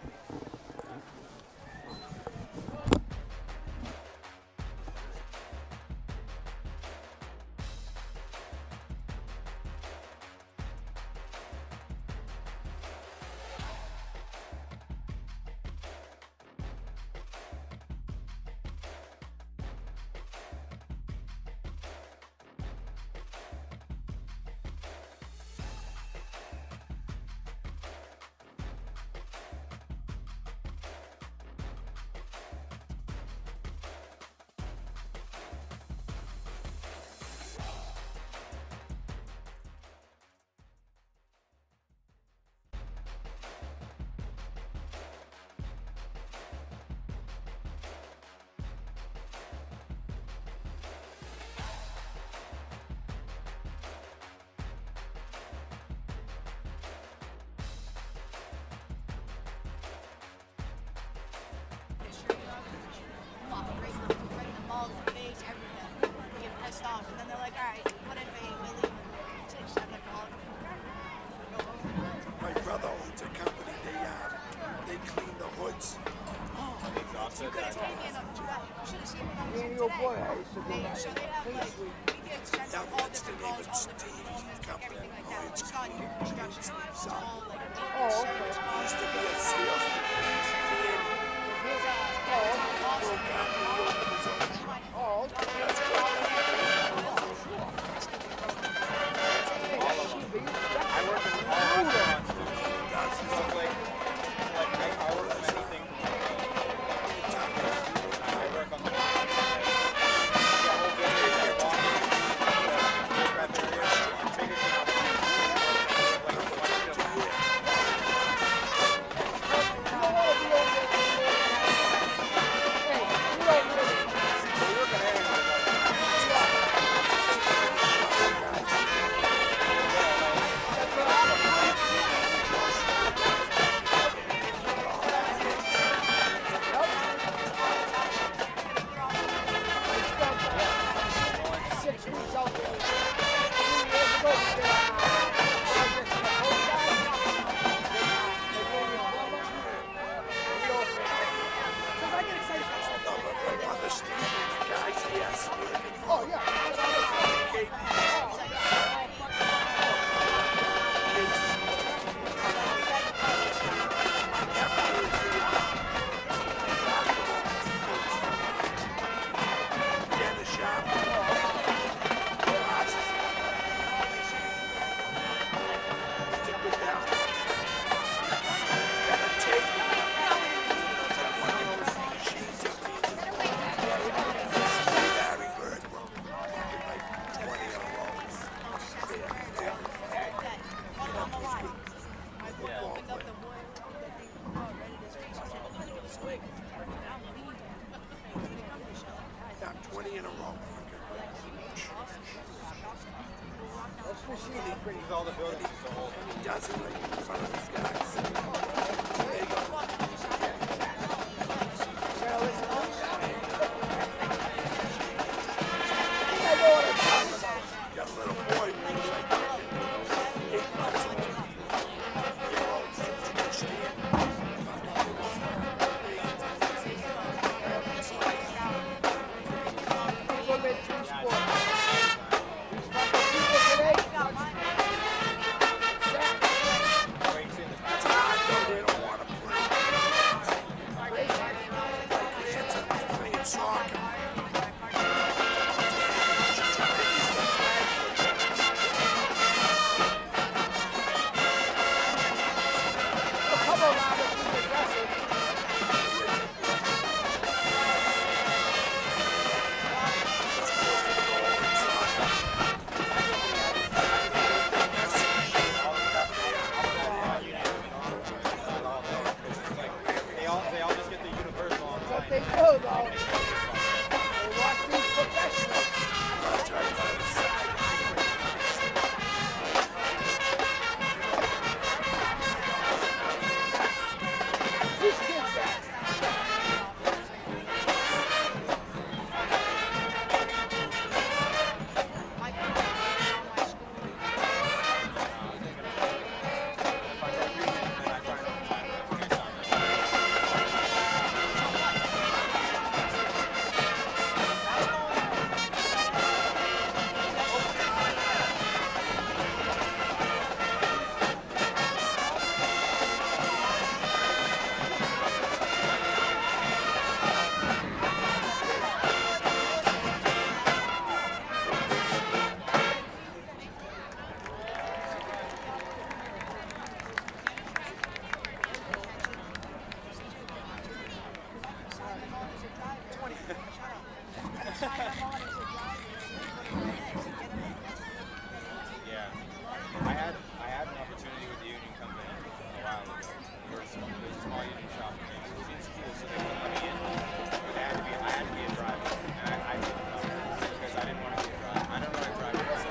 was a small union shop. And it was in school, so they wouldn't let me in. But I had to be a driver. And I didn't know because I didn't want to be a driver. I don't know how to drive. So,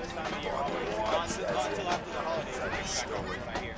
this time of year, always. Not until after the holidays, I think back over if I hear.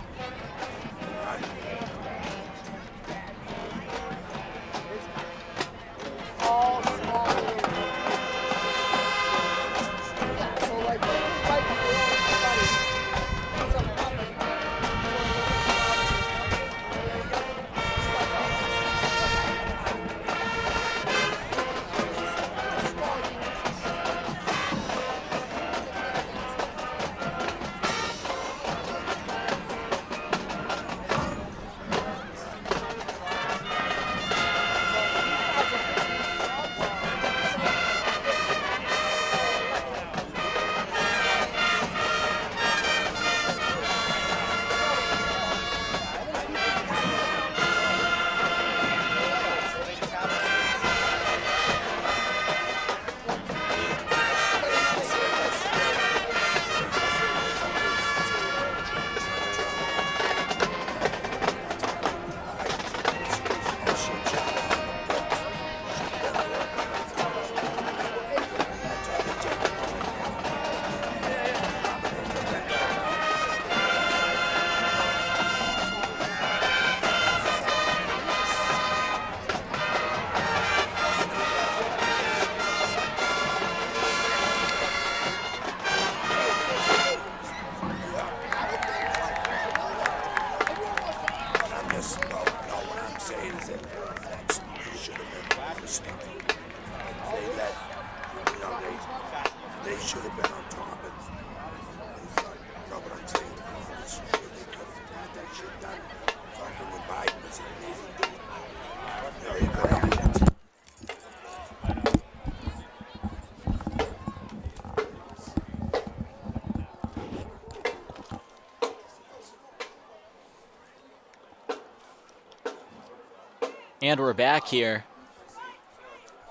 And we're back here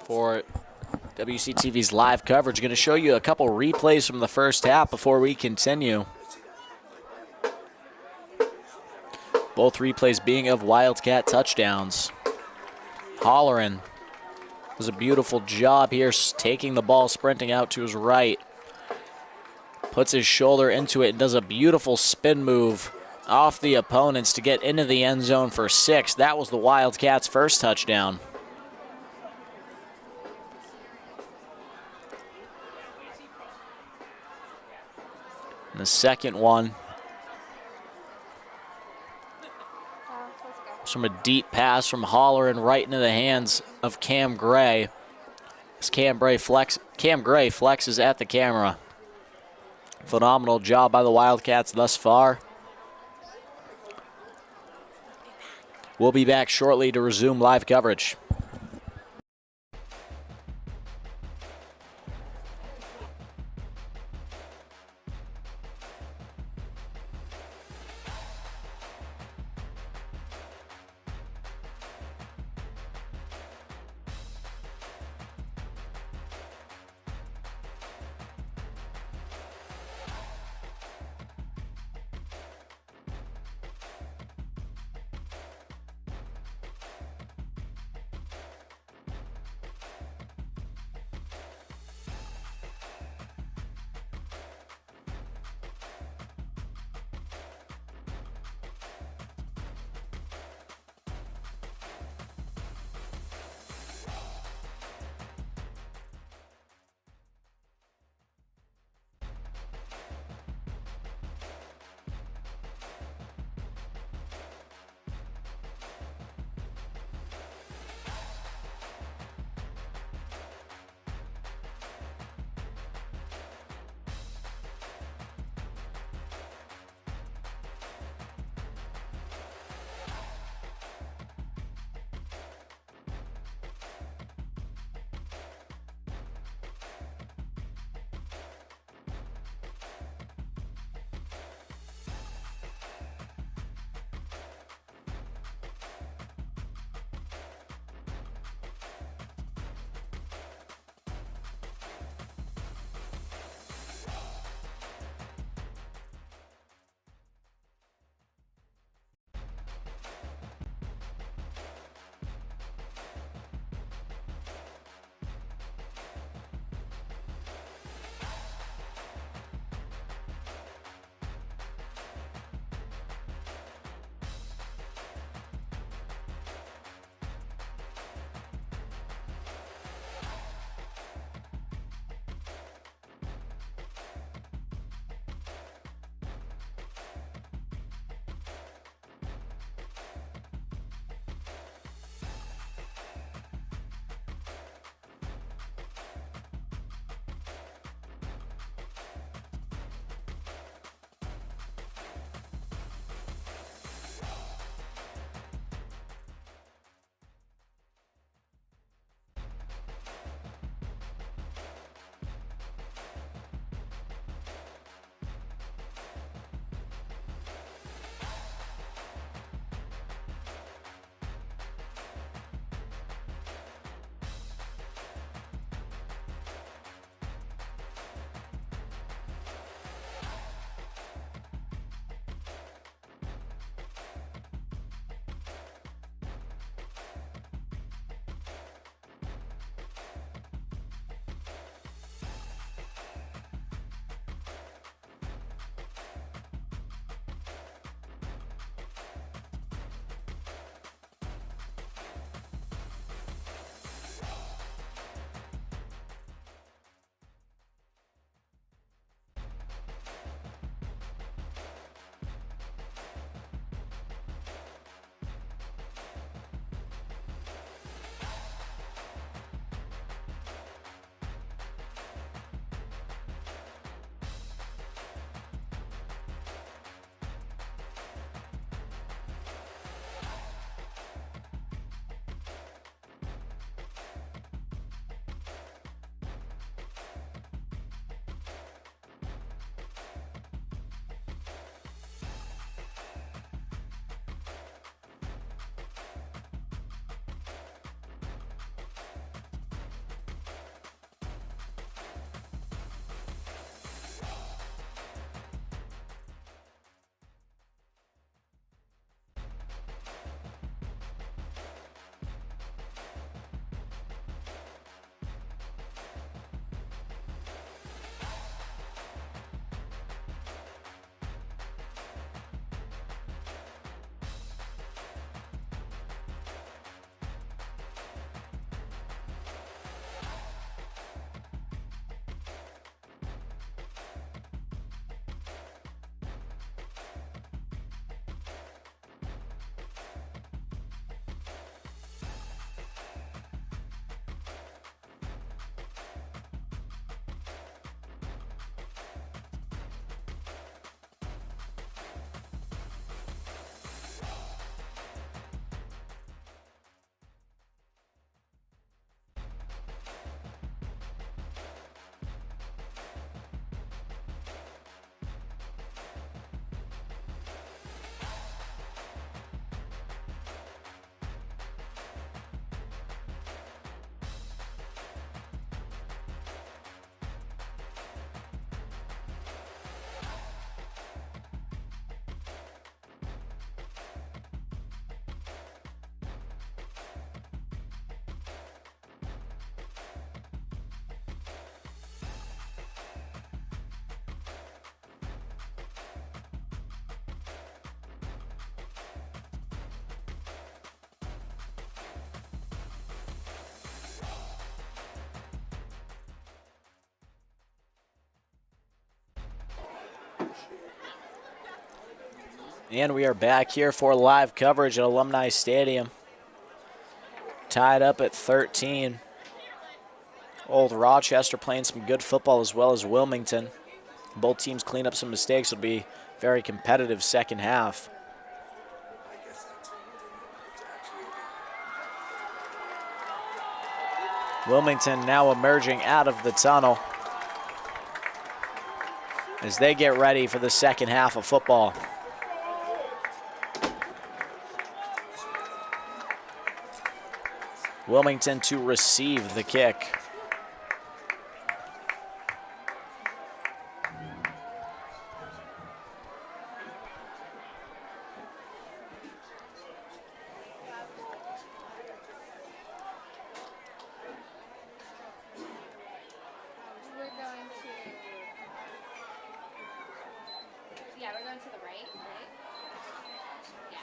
for WCTV's live coverage. Going to show you a couple replays from the first half before we continue. Both replays being of Wildcat touchdowns. Holleran does a beautiful job here, taking the ball, sprinting out to his right. Puts his shoulder into it and does a beautiful spin move off the opponents to get into the end zone for 6. That was the Wildcats' first touchdown. And the second one was from a deep pass from Holleran right into the hands of Cam Gray. As Cam Gray flexes at the camera. Phenomenal job by the Wildcats thus far. We'll be back shortly to resume live coverage. And we are back here for live coverage at Alumni Stadium. Tied up at 13. Old Rochester playing some good football as well as Wilmington. Both teams clean up some mistakes. It'll be a very competitive second half. Wilmington now emerging out of the tunnel as they get ready for the second half of football. Wilmington to receive the kick. We're going to the right, right? Yeah.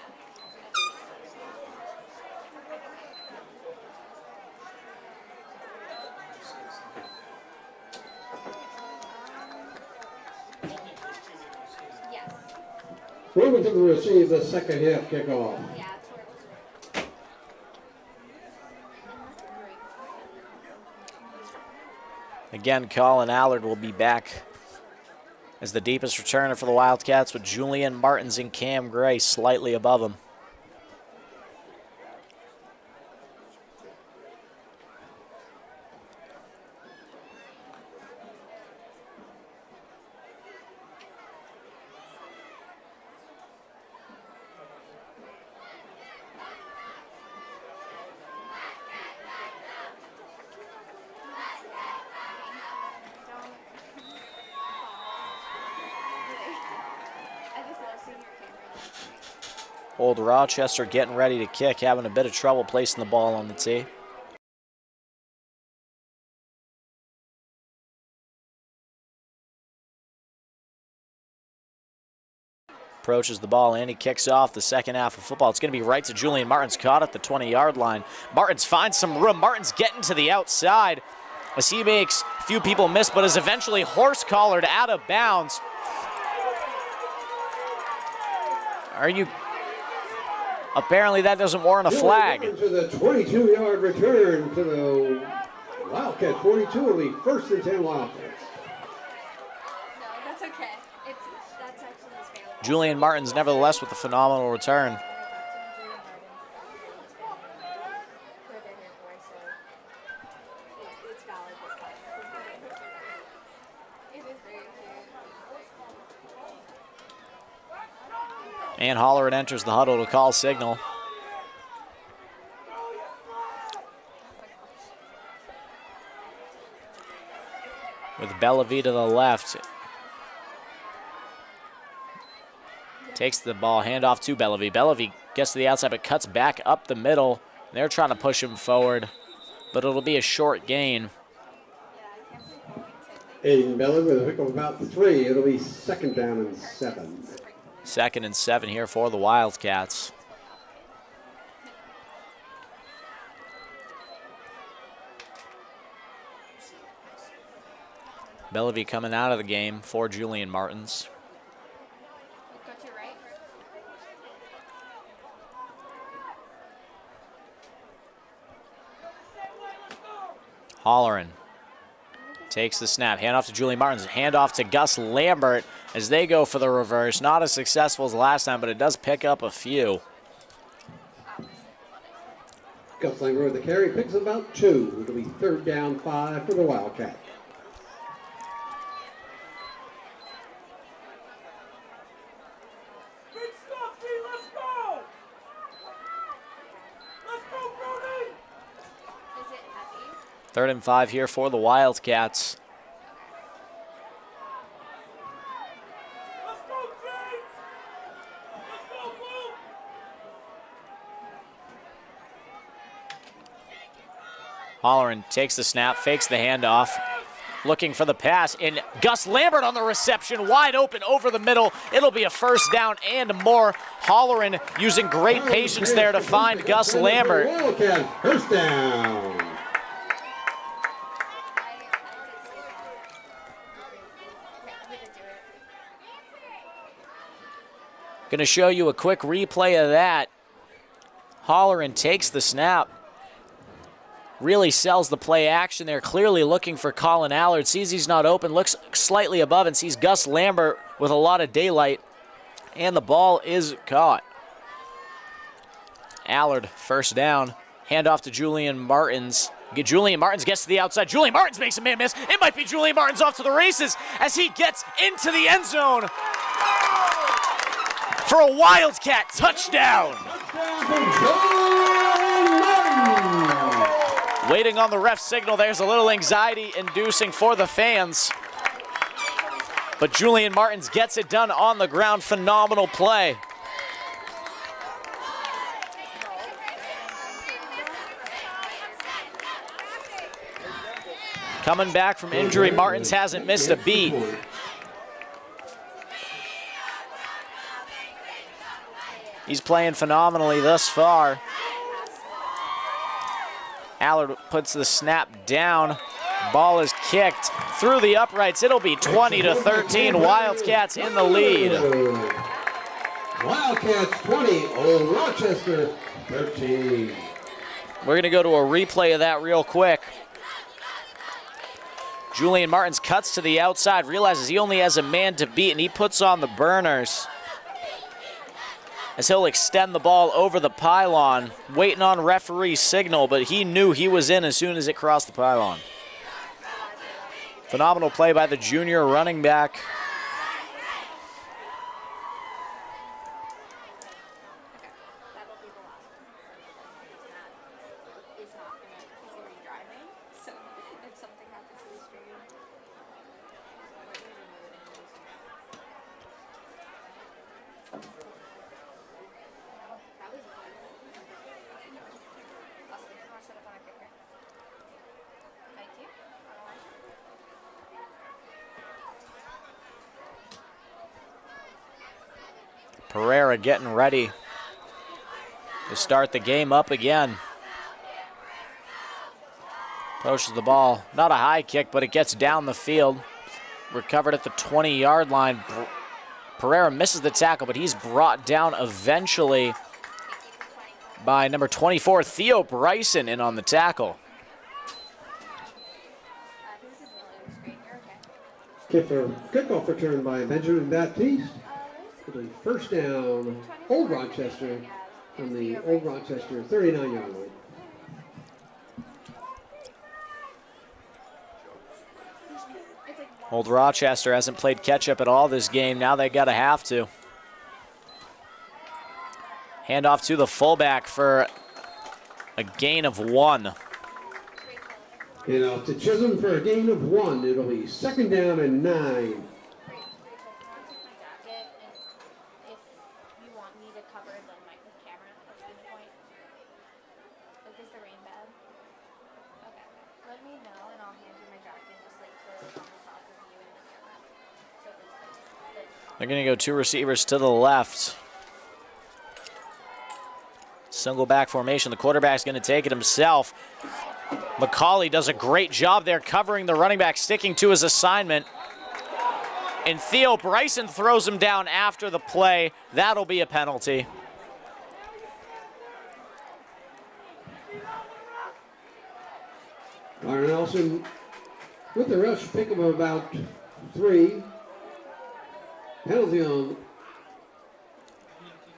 Yes. Wilmington will receive the second half kickoff. Yeah, towards. Again, Colin Allard will be back as the deepest returner for the Wildcats, with Julian Martins and Cam Gray slightly above him. Old Rochester getting ready to kick, having a bit of trouble placing the ball on the tee. Approaches the ball and he kicks off the second half of football. It's going to be right to Julian Martins, caught at the 20-yard line. Martins finds some room. Martins getting to the outside as he makes a few people miss, but is eventually horse-collared out of bounds. Apparently that doesn't warrant a flag. To the 22-yard return to the Wildcat 42 will be first and 10 Wildcats. No, that's okay. That's actually his family. Julian Martins nevertheless with a phenomenal return. It's valid this time. It is very cute. And Holleran enters the huddle to call signal. With Bellavie to the left. Takes the ball, handoff to Bellavie. Bellavie gets to the outside but cuts back up the middle. They're trying to push him forward, but it'll be a short gain. Aiden Bellavie with a pick of about 3. It'll be second down and 7. Second and 7 here for the Wildcats. Bellavie coming out of the game for Julian Martins. Go to your right. Holleran takes the snap. Handoff to Julian Martins. Handoff to Gus Lambert as they go for the reverse. Not as successful as last time, but it does pick up a few. Gus Lambert with the carry picks about 2. It'll be third down 5 for the Wildcat. Is it heavy? 3rd and 5 here for the Wildcats. Holleran takes the snap, fakes the handoff, looking for the pass, and Gus Lambert on the reception, wide open over the middle. It'll be a first down and more. Holleran using great patience there to find Gus Lambert. Wildcat, first down. Going to show you a quick replay of that. Holleran takes the snap. Really sells the play action there, clearly looking for Colin Allard. Sees he's not open, looks slightly above and sees Gus Lambert with a lot of daylight. And the ball is caught. Allard, first down. Hand off to Julian Martins. Julian Martins gets to the outside. Julian Martins makes a man miss. It might be Julian Martins off to the races as he gets into the end zone for a Wildcat touchdown. Waiting on the ref signal. There's a little anxiety inducing for the fans. But Julian Martins gets it done on the ground. Phenomenal play. Coming back from injury, Martins hasn't missed a beat. He's playing phenomenally thus far. Allard puts the snap down. Ball is kicked through the uprights. It'll be 20-13. Wildcats in the lead. Wildcats 20, Old Rochester 13. We're going to go to a replay of that real quick. Julian Martins cuts to the outside, realizes he only has a man to beat, and he puts on the burners as he'll extend the ball over the pylon, waiting on referee's signal, but he knew he was in as soon as it crossed the pylon. Phenomenal play by the junior running back. Pereira getting ready to start the game up again. Approaches the ball. Not a high kick, but it gets down the field. Recovered at the 20-yard line. Pereira misses the tackle, but he's brought down eventually by number 24, Theo Bryson, in on the tackle. Kickoff return by Benjamin Baptiste. First down, Old Rochester from the Old Rochester 39-yard line. Old Rochester hasn't played catch-up at all this game. Now they gotta have to. Hand off to the fullback for a gain of 1. And off to Chisholm for a gain of 1. It'll be second down and 9. They're going to go 2 receivers to the left. Single back formation. The quarterback's going to take it himself. McCauley does a great job there covering the running back, sticking to his assignment. And Theo Bryson throws him down after the play. That'll be a penalty. Byron Nelson with the rush, pick of about 3. Penalty on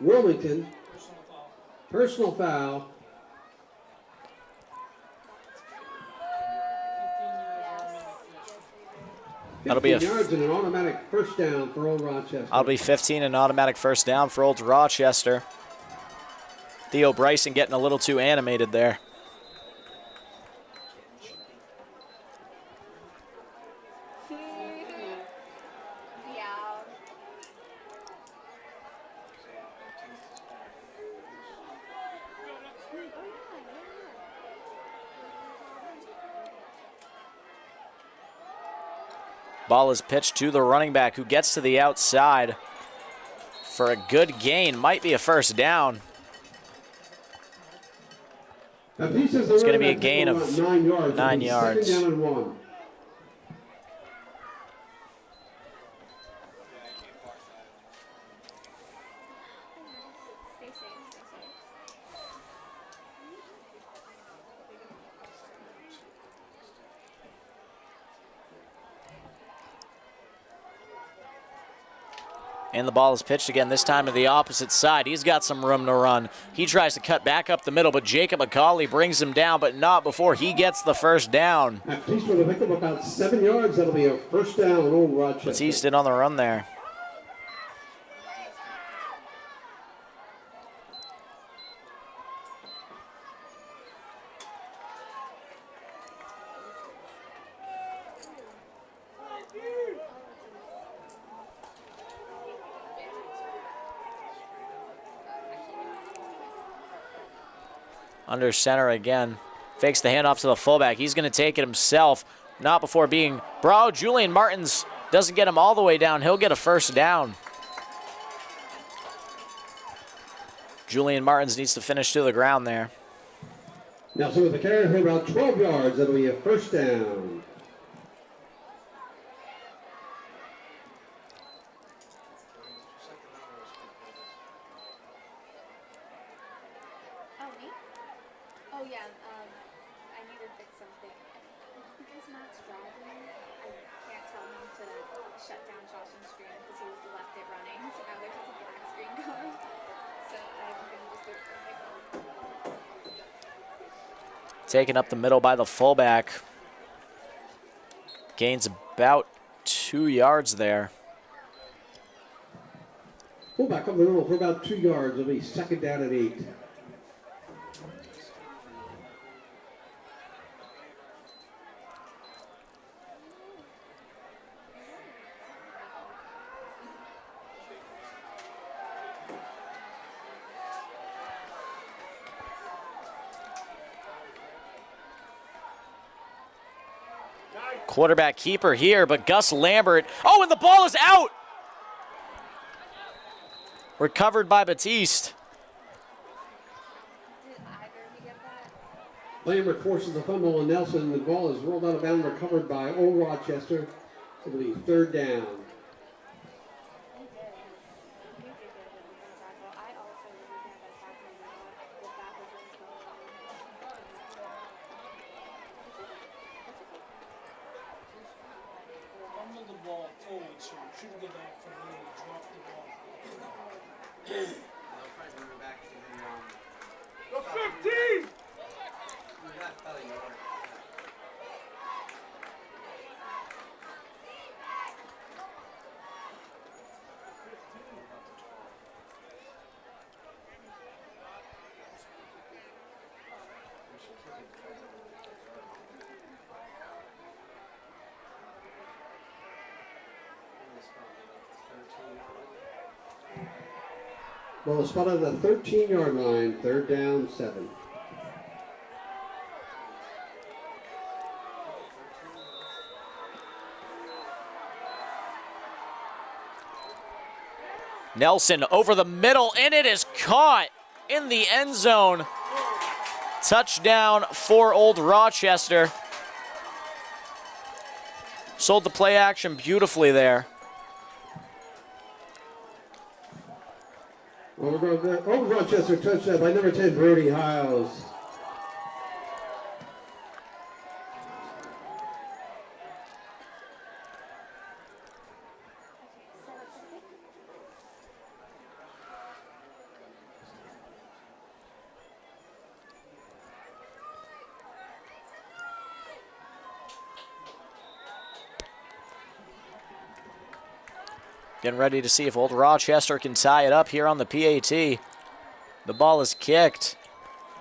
Wilmington. Personal foul. That'll be 15 yards and an automatic first down for Old Rochester. That'll be 15, an automatic first down for Old Rochester. Theo Bryson getting a little too animated there. Ball is pitched to the running back who gets to the outside for a good gain. Might be a first down. It's going to be a gain of 9 yards. Second down and 1. And the ball is pitched again, this time to the opposite side. He's got some room to run. He tries to cut back up the middle, but Jacob McCauley brings him down, but not before he gets the first down. Baptiste will pick up about 7 yards. That'll be a first down, Old Rochester. Baptiste did on the run there. Under center again. Fakes the handoff to the fullback. He's going to take it himself. Not before being bro. Julian Martins doesn't get him all the way down. He'll get a first down. Julian Martins needs to finish to the ground there. Nelson with the carry for about 12 yards. That'll be a first down. Oh, me? Oh, yeah, I need to fix something. Because Matt's driving, I can't tell him to shut down Josh's screen because he was left it running. So now there's just a black screen going. So I'm going to just do it from my phone. Taken up the middle by the fullback. Gains about 2 yards there. Fullback up the middle for about 2 yards. It'll be second down at 8. Quarterback keeper here, but Gus Lambert. Oh, and the ball is out! Recovered by Baptiste. Did either of you get that? Lambert forces the fumble, and Nelson. The ball is rolled out of bounds, recovered by Old Rochester. It'll be third down. You did. You did get a good tackle. I also really had that tackle if that was in Fumbled the ball forward, so you shouldn't get that from where you dropped the ball. They'll probably move it back to the 15! Not telling you what. Well, spot on the 13-yard line, third down, 7. Nelson over the middle, and it is caught in the end zone. Touchdown for Old Rochester. Sold the play action beautifully there. Old Rochester touchdown by number 10, Brody Hiles. Getting ready to see if Old Rochester can tie it up here on the PAT. The ball is kicked,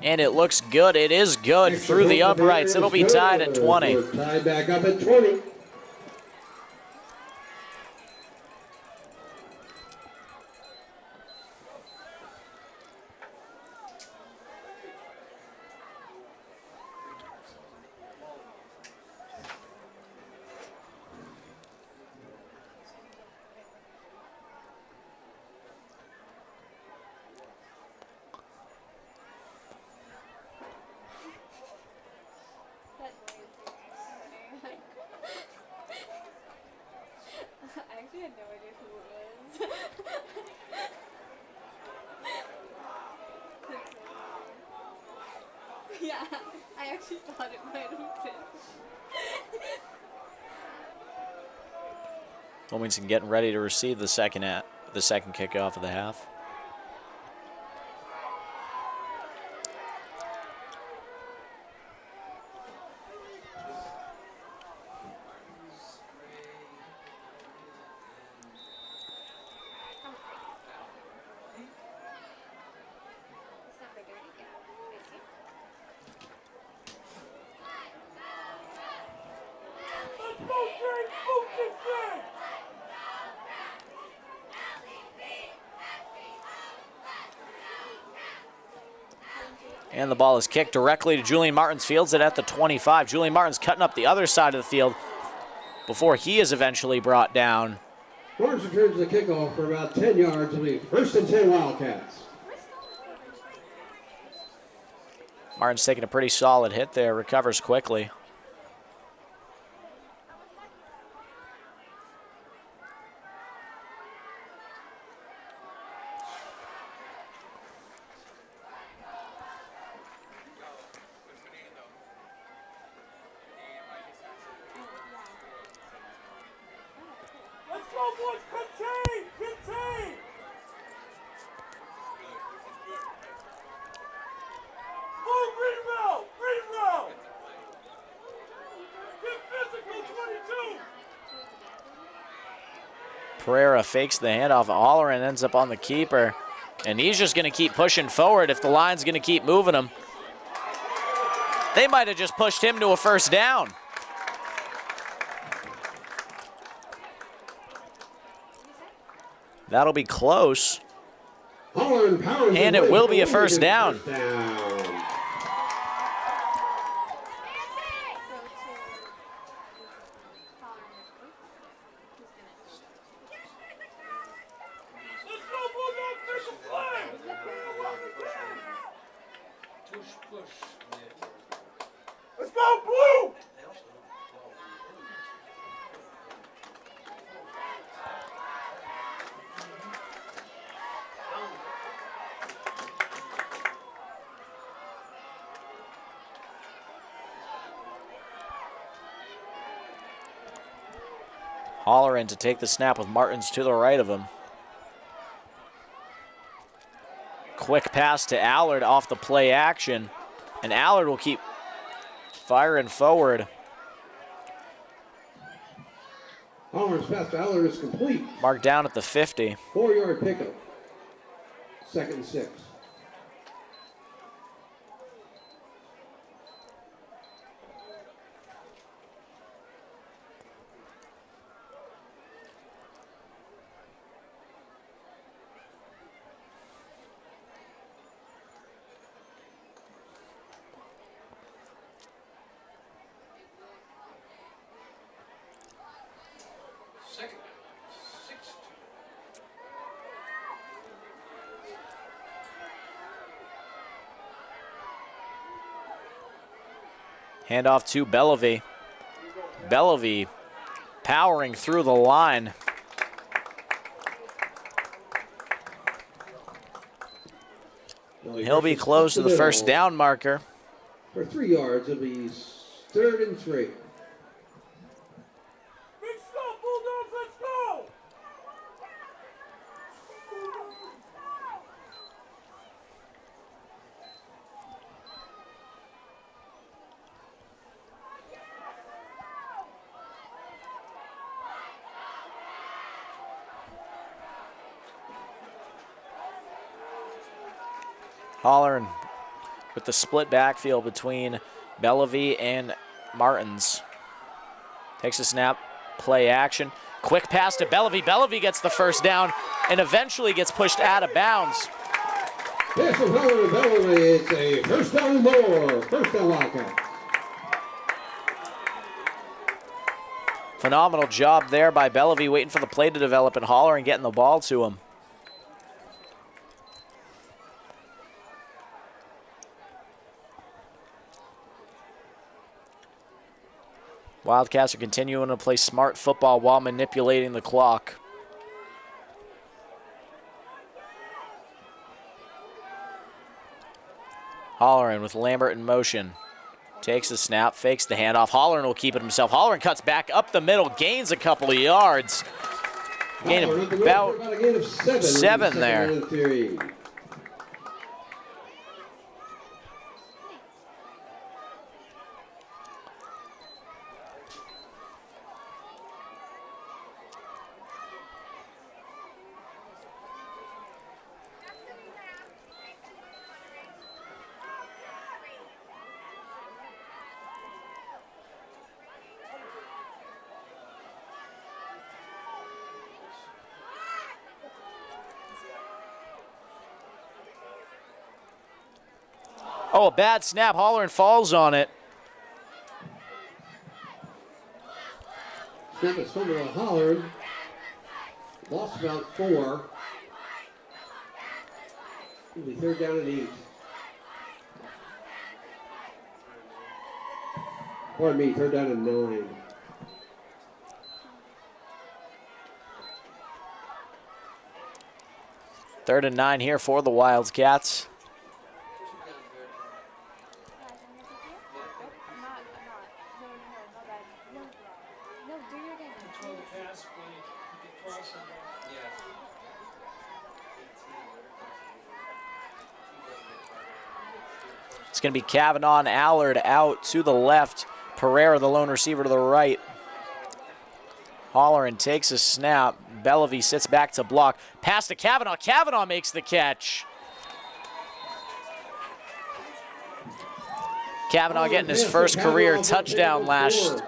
and it looks good. It is good through the uprights. It'll be tied at 20. We're tied back up at 20. That noise is funny. I actually had no idea who it was. Yeah, I actually thought it might have been. Wilmington getting ready to receive the second the second kickoff of the half. And the ball is kicked directly to Julian Martins, fields it at the 25. Julian Martins cutting up the other side of the field before he is eventually brought down. Martins returns the kickoff for about 10 yards. It'll be 1st and 10 Wildcats. Martins taking a pretty solid hit there, recovers quickly. Pereira fakes the handoff. Holleran ends up on the keeper. And he's just going to keep pushing forward if the line's going to keep moving him. They might have just pushed him to a first down. That'll be close. And it will be a first down. Let's go, Blue! Holleran to take the snap with Martins to the right of him. Quick pass to Allard off the play action. And Allard will keep firing forward. Holleran's pass to Allard is complete. Marked down at the 50. 4-yard pickup. 2nd and 6. Handoff to Bellevue. Bellevue powering through the line. He'll be close to the first down marker. For 3 yards, it'll be 3rd and 3. Big stop, Bulldogs, let's go! Holleran with the split backfield between Bellevue and Martins. Takes a snap, play action. Quick pass to Bellevue. Bellevue gets the first down and eventually gets pushed out of bounds. Pass from Holleran to Bellevue. It's a first down and more. First down Wildcats. Phenomenal job there by Bellevue, waiting for the play to develop, and Holleran getting the ball to him. Wildcats are continuing to play smart football while manipulating the clock. Holleran with Lambert in motion. Takes the snap, fakes the handoff. Holleran will keep it himself. Holleran cuts back up the middle, gains a couple of yards. Gain Holler of up the road about for a gain of 7. seven Second there. and 3. Oh, a bad snap. Holleran falls on it. Snap is fumbled by Holler. Lost about 4. It'll be 3rd down and 8. Pardon me, 3rd down and 9. Third and 9 here for the Wildcats. Control the pass, play, get cross and It's going to be Kavanaugh and Allard out to the left. Pereira, the lone receiver, to the right. Holleran takes a snap. Bellevue sits back to block. Pass to Kavanaugh. Kavanaugh makes the catch. Kavanaugh getting his first career touchdown last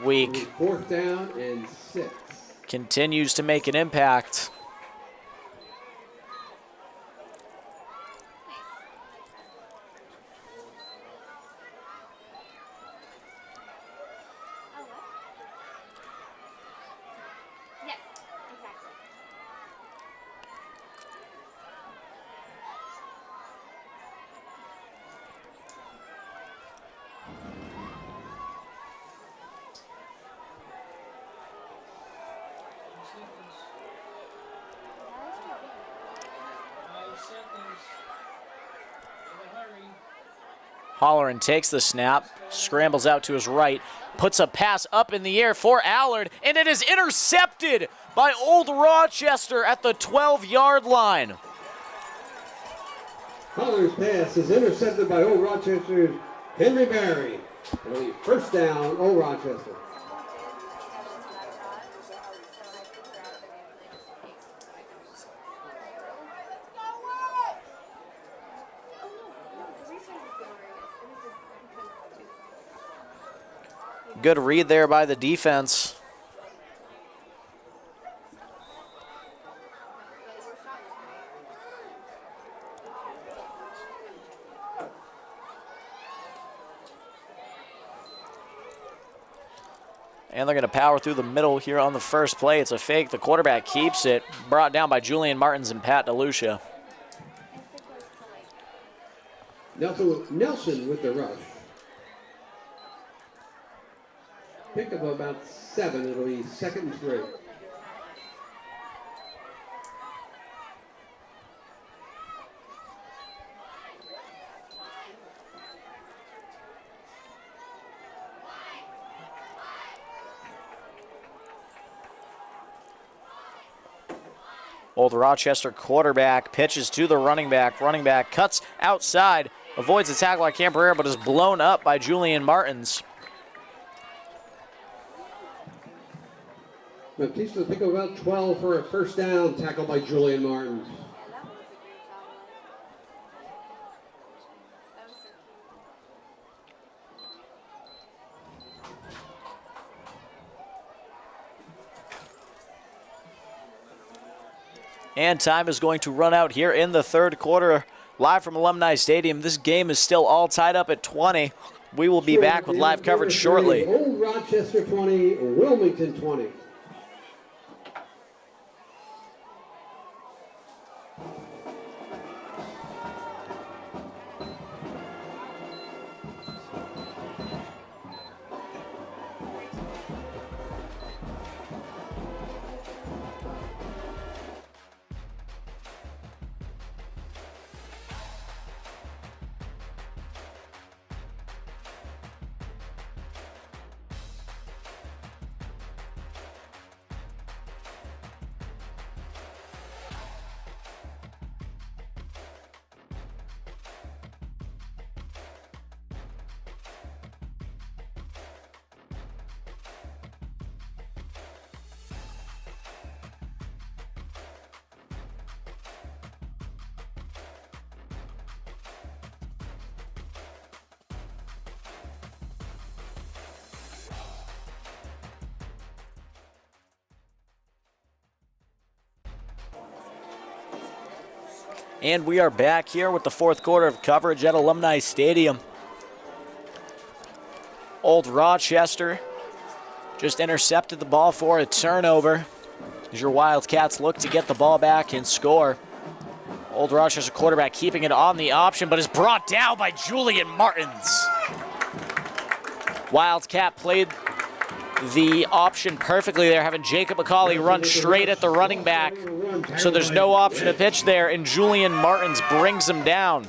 week. 4th down and 6. Continues to make an impact. Yes, exactly. seconds. 5 seconds. In a hurry. Holleran takes the snap, scrambles out to his right, puts a pass up in the air for Allard, and it is intercepted by Old Rochester at the 12-yard line. Holler's pass is intercepted by Old Rochester's Henry Barry. It'll be 1st down, Old Rochester. Good read there by the defense. And they're going to power through the middle here on the first play. It's a fake. The quarterback keeps it. Brought down by Julian Martins and Pat DeLucia. Nelson with the rush. Pick up about 7. It'll be 2nd and 3. Old Rochester quarterback pitches to the running back. Running back cuts outside, avoids the tackle by Cabrera, but is blown up by Julian Martins. Baptista pick up about 12 for a 1st down, tackle by Julian Martins. And time is going to run out here in the 3rd quarter. Live from Alumni Stadium, this game is still all tied up at 20. We will be back with live coverage shortly. Old Rochester 20, Wilmington 20. And we are back here with the fourth quarter of coverage at Alumni Stadium. Old Rochester just intercepted the ball for a turnover as your Wildcats look to get the ball back and score. Old Rochester quarterback keeping it on the option, but is brought down by Julian Martins. Wildcat played the option perfectly there, having Jacob McCauley run straight at the running back. So there's no option to pitch there, and Julian Martins brings him down.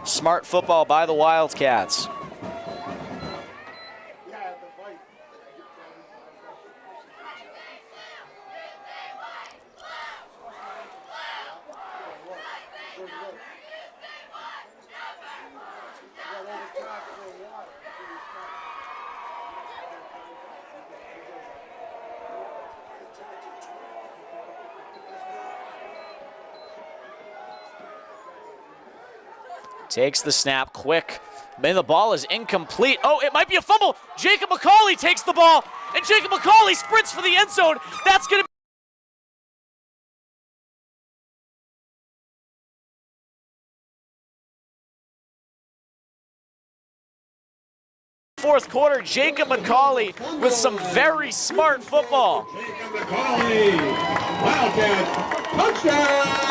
Smart football by the Wildcats. Takes the snap quick. Man, the ball is incomplete. Oh, it might be a fumble. Jacob McCauley takes the ball, and Jacob McCauley sprints for the end zone. That's going to be fourth quarter. Jacob McCauley with some very smart football. Jacob McCauley, Wildcat, touchdown!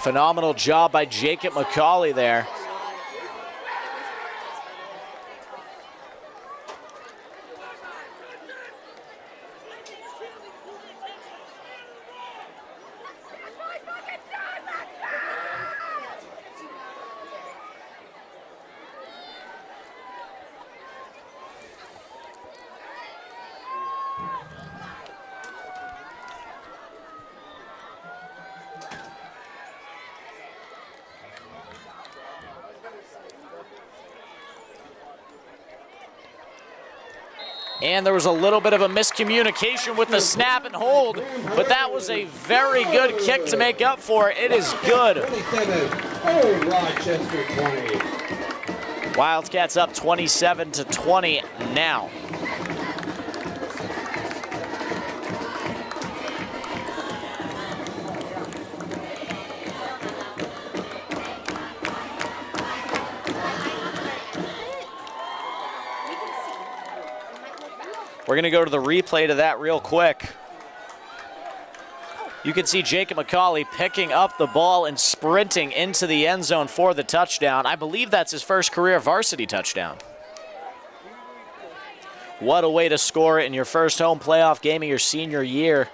Phenomenal job by Jacob McCauley there. And there was a little bit of a miscommunication with the snap and hold, but that was a very good kick to make up for it. It is good. 27, Old Rochester 20. Wildcats up 27-20 now. We're going to go to the replay to that real quick. You can see Jacob McCauley picking up the ball and sprinting into the end zone for the touchdown. I believe that's his first career varsity touchdown. What a way to score it in your first home playoff game of your senior year.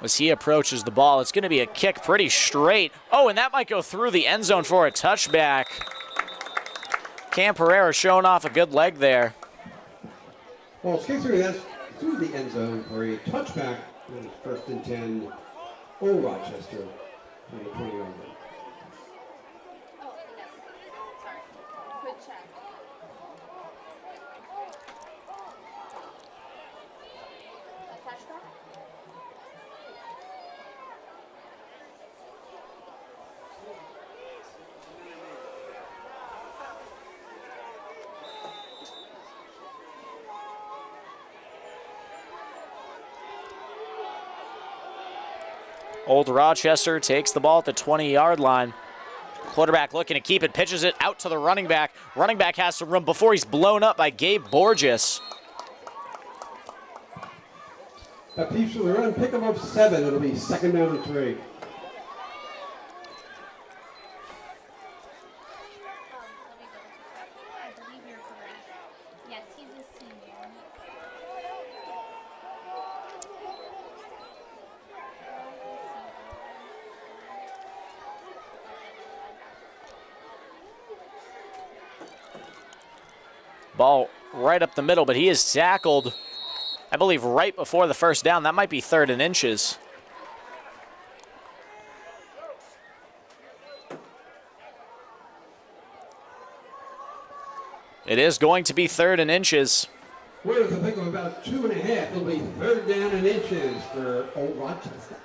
As he approaches the ball, it's going to be a kick pretty straight. Oh, and that might go through the end zone for a touchback. Cam Pereira showing off a good leg there. Well, it's kicked through the end zone for a touchback. First and 10, Old Rochester, 20 yard line. Old Rochester takes the ball at the 20-yard line. Quarterback looking to keep it, pitches it out to the running back. Running back has some room before he's blown up by Gabe Borges. That peeps for the run, pick him up 7. It'll be second down and 3. I believe you're correct. Yes, he's a senior. Ball right up the middle, but he is tackled, I believe, right before the first down. That might be 3rd and inches. It is going to be 3rd and inches. We're to think of about 2.5. It'll be 3rd down and inches for Old Rochester.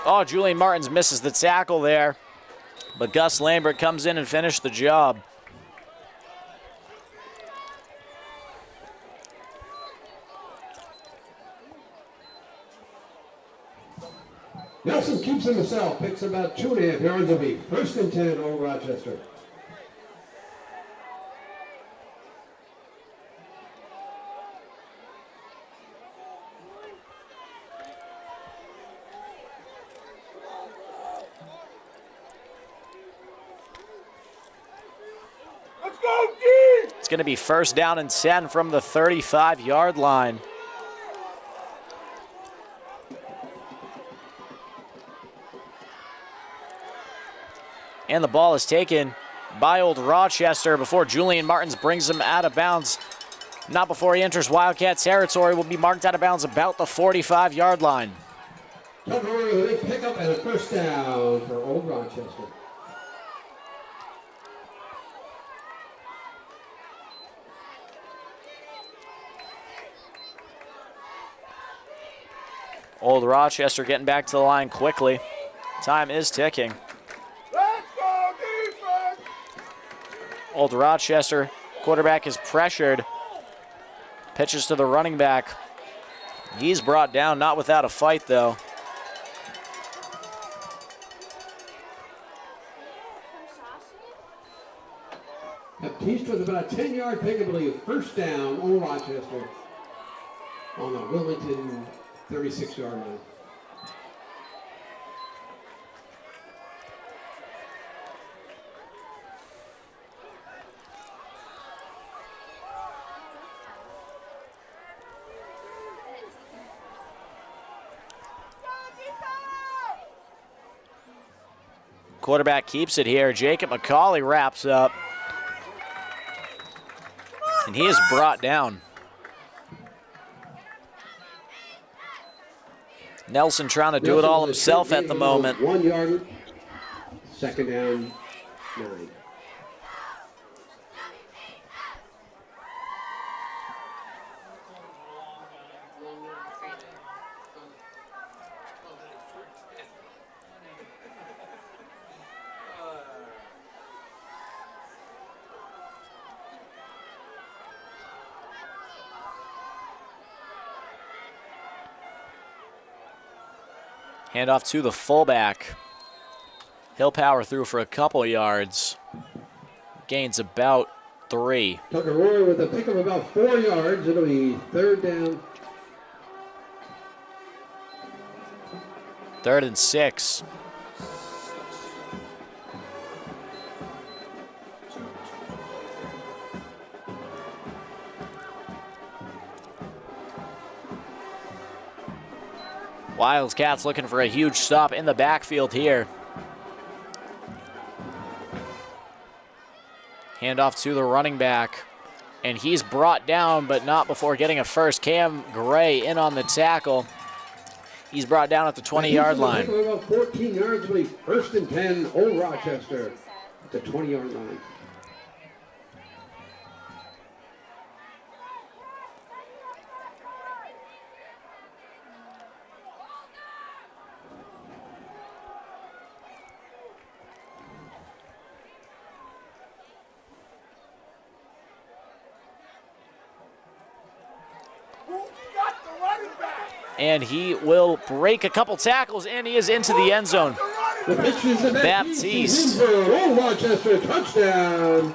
Oh, Julian Martins misses the tackle there, but Gus Lambert comes in and finished the job. Nelson keeps himself, picks about 2.5 yards. It'll be 1st and 10, Old Rochester. It's going to be 1st down and 10 from the 35-yard line. And the ball is taken by Old Rochester before Julian Martins brings him out of bounds. Not before he enters Wildcat territory. Will be marked out of bounds about the 45-yard line. Tewksbury with a big pickup and a 1st down for Old Rochester. Old Rochester getting back to the line quickly. Time is ticking. Let's go, defense! Old Rochester quarterback is pressured. Pitches to the running back. He's brought down, not without a fight though. Baptiste with about a 10-yard pickup, will be 1st down, Old Rochester on the Wilmington 36-yard line. Quarterback keeps it here. Jacob McCauley wraps up. And he is brought down. Nelson trying to do it all himself at the moment. 1 yard, 2nd down, 9. Handoff to the fullback. He'll power through for a couple yards. Gains about 3. Tucker Roy with a pick of about 4 yards. It'll be 3rd down. 3rd and 6. Wildcats looking for a huge stop in the backfield here. Handoff to the running back. And he's brought down, but not before getting a first. Cam Gray in on the tackle. He's brought down at the 20-yard line. About 14 yards, will be 1st and 10, Old Rochester at the 20-yard line. And he will break a couple tackles, and he is into the end zone. The pitch is to Baptiste. Old Rochester, touchdown.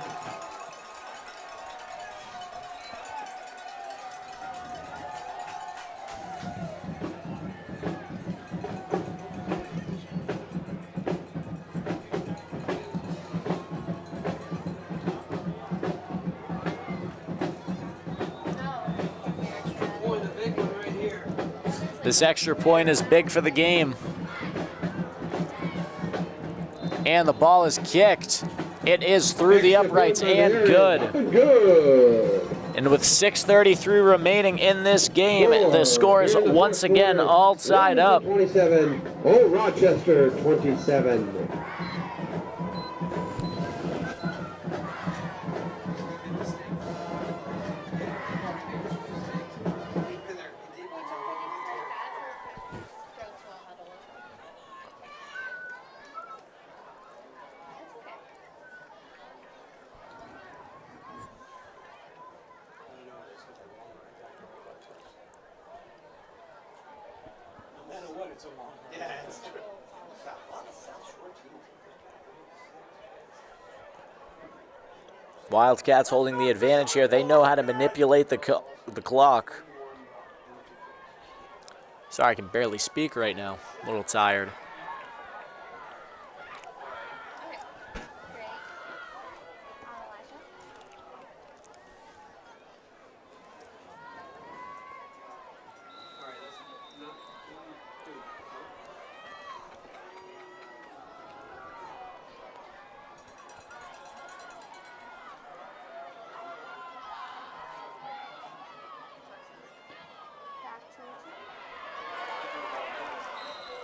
This extra point is big for the game. And the ball is kicked. It is through the uprights and good. Good. And with 6:33 remaining in this game, the score is once again all tied up. 27, Old Rochester 27. No matter what, it's a long run. Yeah, it's true. Wildcats holding the advantage here. They know how to manipulate the clock. Sorry, I can barely speak right now. A little tired.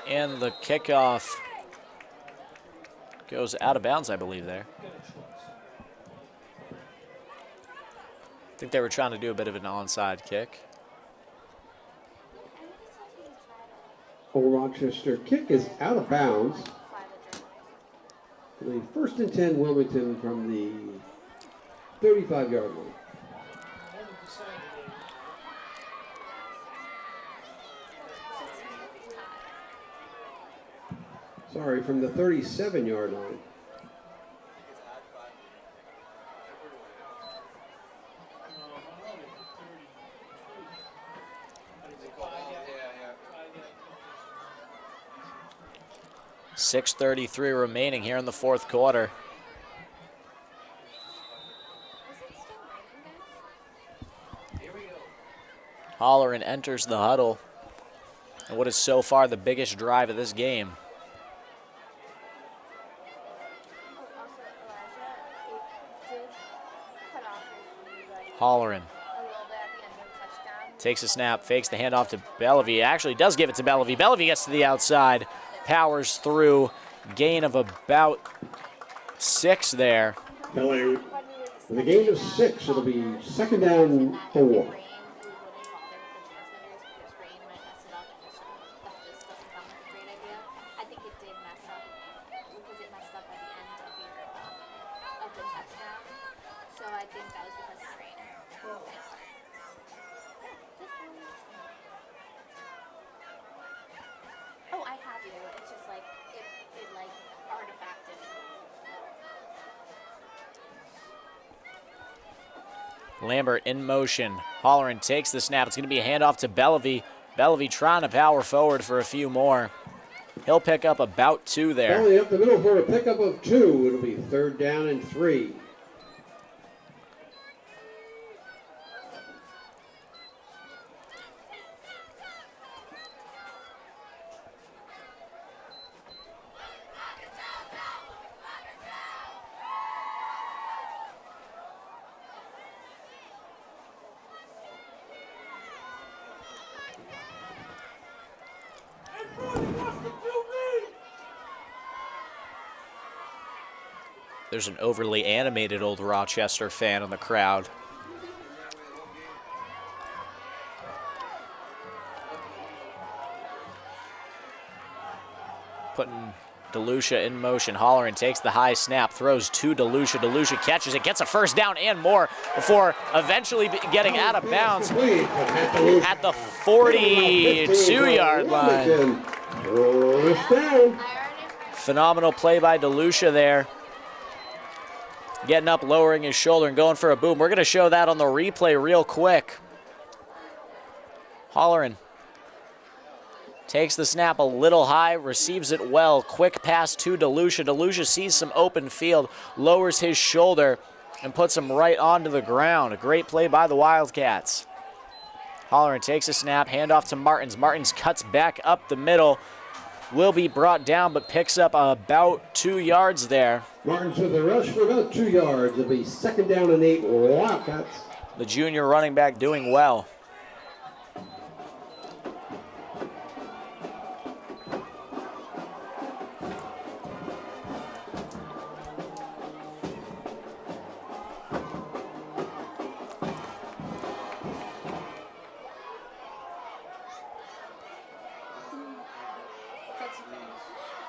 And the kickoff goes out of bounds, I believe, there. I think they were trying to do a bit of an onside kick. Old Rochester kick is out of bounds. The 1st and 10 Wilmington from the 35-yard line. Sorry, from the 37-yard line. Yeah. 6:33 remaining here in the fourth quarter. Holleran enters the huddle. And what is so far the biggest drive of this game? Holleran takes a snap, fakes the handoff to Bellevue. Actually does give it to Bellevue. Bellevue gets to the outside, powers through, gain of about 6 there. Bellevue with a gain of 6. It'll be 2nd down 4. Lambert in motion. Holleran takes the snap. It's going to be a handoff to Bellevue. Bellevue trying to power forward for a few more. He'll pick up about 2 there. Bellevue up the middle for a pickup of 2. It'll be 3rd down and 3. There's an overly animated Old Rochester fan in the crowd. Putting DeLucia in motion. Holleran takes the high snap, throws to DeLucia. DeLucia catches it, gets a first down and more before eventually getting out of bounds at the 42-yard line. Phenomenal play by DeLucia there. Getting up, lowering his shoulder, and going for a boom. We're going to show that on the replay real quick. Holleran takes the snap a little high, receives it well. Quick pass to DeLucia. DeLucia sees some open field, lowers his shoulder, and puts him right onto the ground. A great play by the Wildcats. Holleran takes a snap, handoff to Martins. Martins cuts back up the middle. Will be brought down, but picks up about 2 yards there. Martins with a rush for about 2 yards. It'll be 2nd down and 8, Wildcats. The junior running back doing well.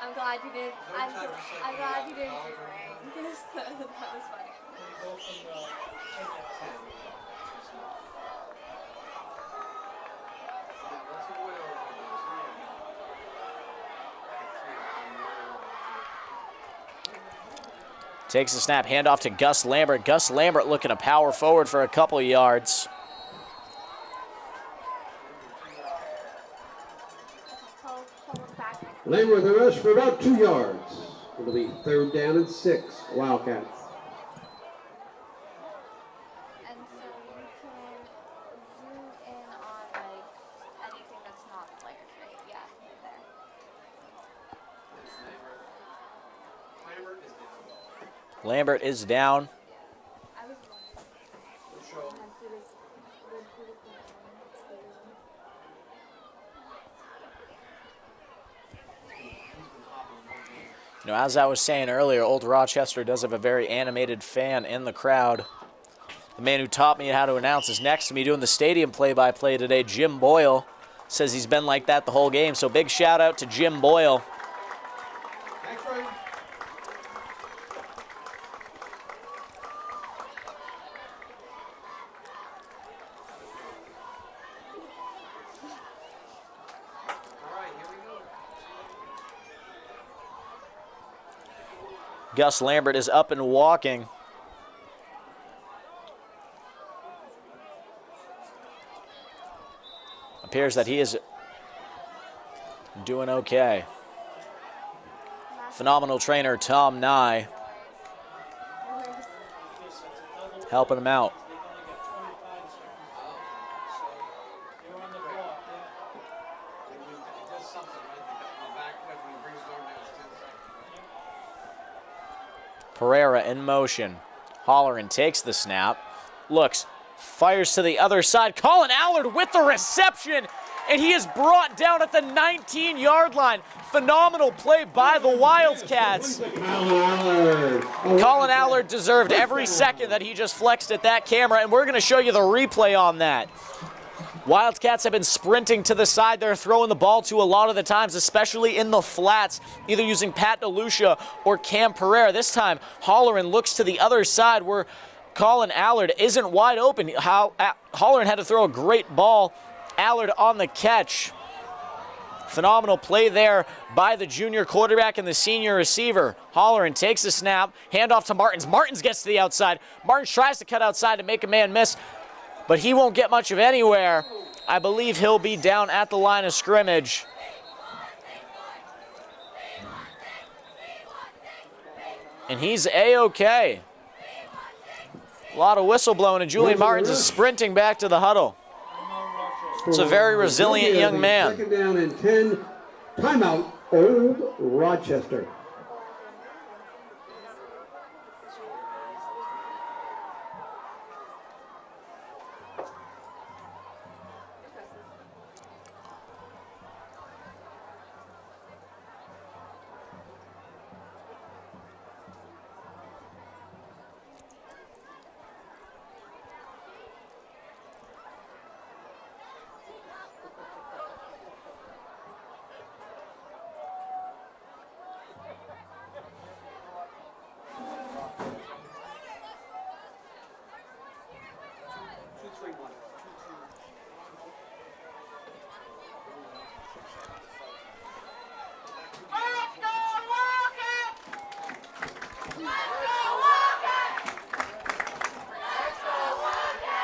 I'm glad you did. I'm glad you didn't do it. Yes, that was funny. Go from 10 to 10. Takes the snap, handoff to Gus Lambert. Gus Lambert looking to power forward for a couple of yards. Lambert with a rush for about 2 yards. It'll be 3rd down and 6, Wildcats. And so you can zoom in on like anything that's not players, right? Yeah, right there. Lambert is down. I was You know, as I was saying earlier, Old Rochester does have a very animated fan in the crowd. The man who taught me how to announce is next to me doing the stadium play-by-play today, Jim Boyle. Says he's been like that the whole game, so big shout out to Jim Boyle. Thanks, Ray. All right, here we go. Gus Lambert is up and walking. Appears that he is doing okay. Phenomenal trainer Tom Nye helping him out. Pereira in motion. Holleran takes the snap, looks, fires to the other side. Colin Allard with the reception, and he is brought down at the 19-yard line. Phenomenal play by the Wildcats. Colin Allard deserved every second that he just flexed at that camera, and we're going to show you the replay on that. Wildcats have been sprinting to the side. They're throwing the ball to a lot of the times, especially in the flats, either using Pat DeLucia or Cam Pereira. This time, Holleran looks to the other side where Colin Allard isn't wide open. Holleran had to throw a great ball. Allard on the catch. Phenomenal play there by the junior quarterback and the senior receiver. Holleran takes the snap, handoff to Martins. Martins gets to the outside. Martins tries to cut outside to make a man miss, but he won't get much of anywhere. I believe he'll be down at the line of scrimmage. And he's A-okay. A lot of whistle blowing, and Julian Martins is sprinting back to the huddle. It's a very resilient young man. 2nd down and 10. Timeout, Old Rochester.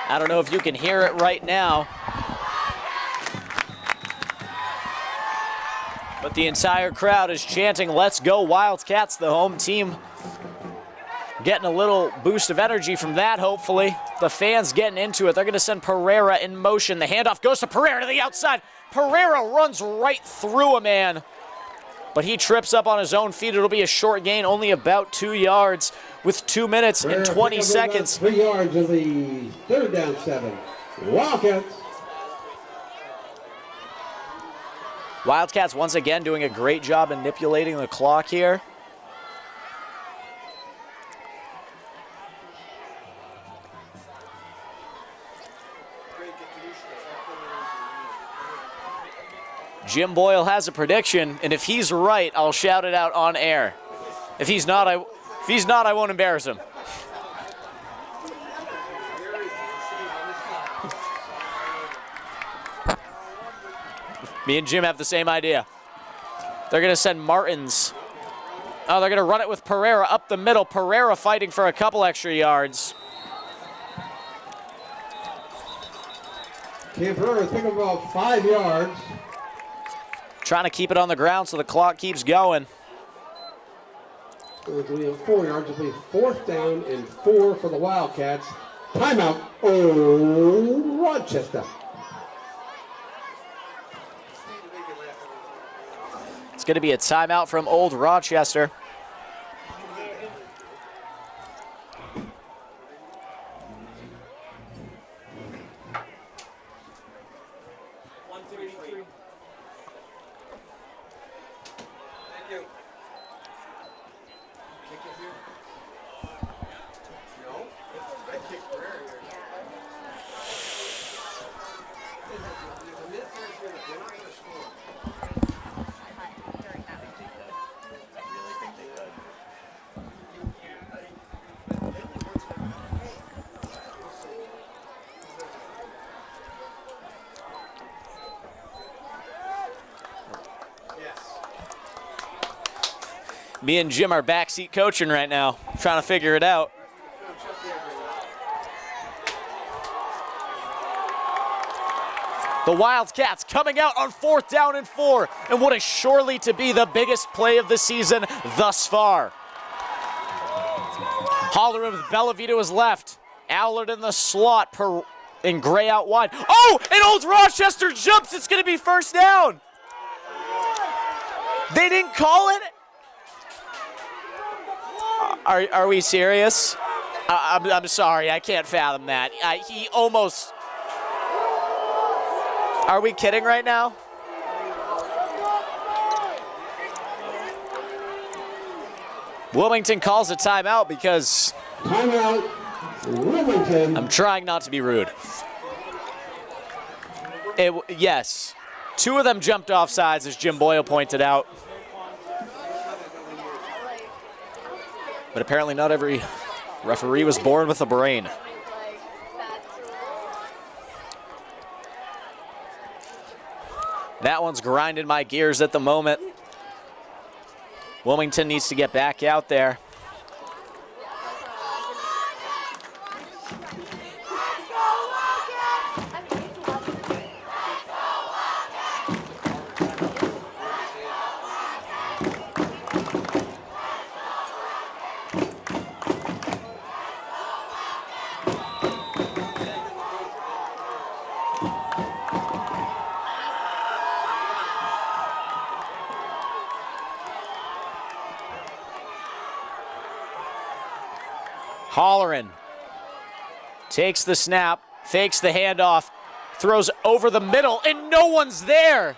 I don't know if you can hear it right now, but the entire crowd is chanting, "Let's go Wildcats," the home team Getting a little boost of energy from that, hopefully. The fans getting into it. They're going to send Pereira in motion. The handoff goes to Pereira to the outside. Pereira runs right through a man, but he trips up on his own feet. It'll be a short gain, only about 2 yards with 2 minutes and 20 seconds. 3 yards of the third down 7. Wildcats. Wildcats once again doing a great job manipulating the clock here. Jim Boyle has a prediction, and if he's right, I'll shout it out on air. If he's not, I won't embarrass him. Me and Jim have the same idea. They're going to send Martins. Oh, they're going to run it with Pereira up the middle. Pereira fighting for a couple extra yards. Pereira pick up about 5 yards. Trying to keep it on the ground so the clock keeps going. It'll be 4 yards. It'll be 4th down and 4 for the Wildcats. Timeout, Old Rochester. It's going to be a timeout from Old Rochester. Me and Jim are backseat coaching right now, trying to figure it out. The Wildcats coming out on 4th down and 4, and what is surely to be the biggest play of the season thus far. Holleran with Bellavita to his left. Allard in the slot, and Gray out wide. Oh, and Old Rochester jumps. It's going to be 1st down. They didn't call it. Are we serious? I'm sorry, I can't fathom that. He almost... Are we kidding right now? Wilmington calls a timeout because... Timeout, Wilmington. I'm trying not to be rude. Yes, 2 of them jumped off sides, as Jim Boyle pointed out. But apparently not every referee was born with a brain. That one's grinding my gears at the moment. Wilmington needs to get back out there. Holleran takes the snap, fakes the handoff, throws over the middle, and no one's there.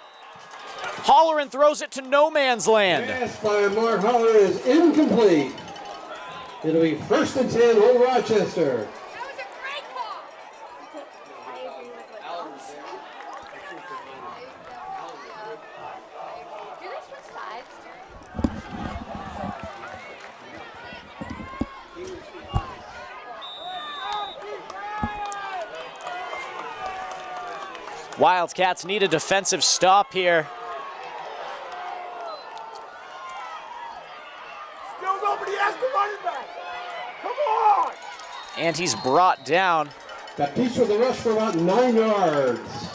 Holleran throws it to no man's land. Pass by Mark Holleran is incomplete. It'll be 1st and 10, Old Rochester. Wildcats need a defensive stop here. Still nobody has the running back. Come on! And he's brought down. Baptiste with the rush for about 9 yards.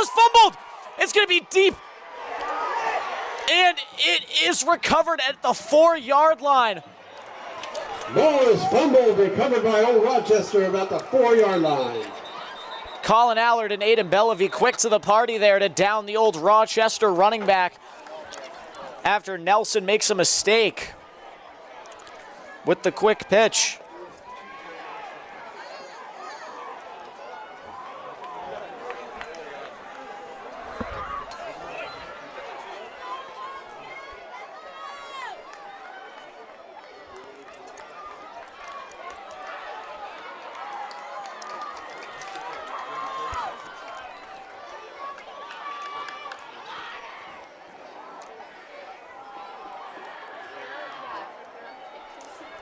ball is fumbled. It's going to be deep. And it is recovered at the 4-yard line. Ball is fumbled, recovered by Old Rochester about the 4-yard line. Colin Allard and Aiden Bellevue quick to the party there to down the Old Rochester running back after Nelson makes a mistake with the quick pitch.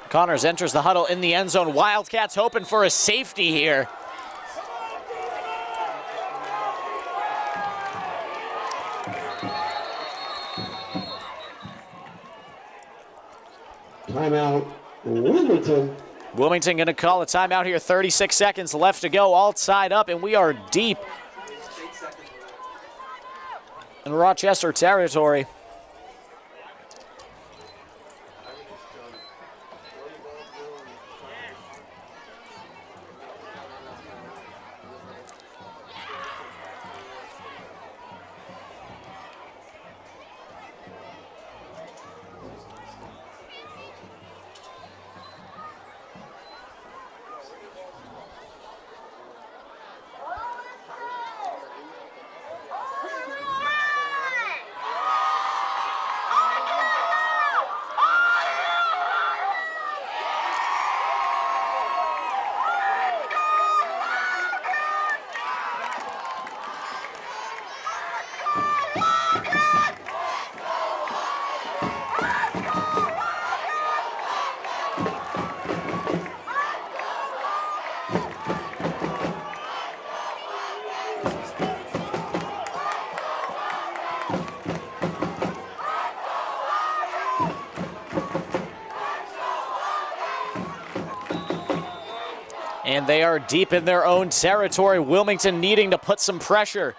Connors enters the huddle in the end zone. Wildcats hoping for a safety here. Timeout, Wilmington. Wilmington going to call a timeout here. 36 seconds left to go. All tied up, and we are deep in Rochester territory. And they are deep in their own territory. Wilmington needing to put some pressure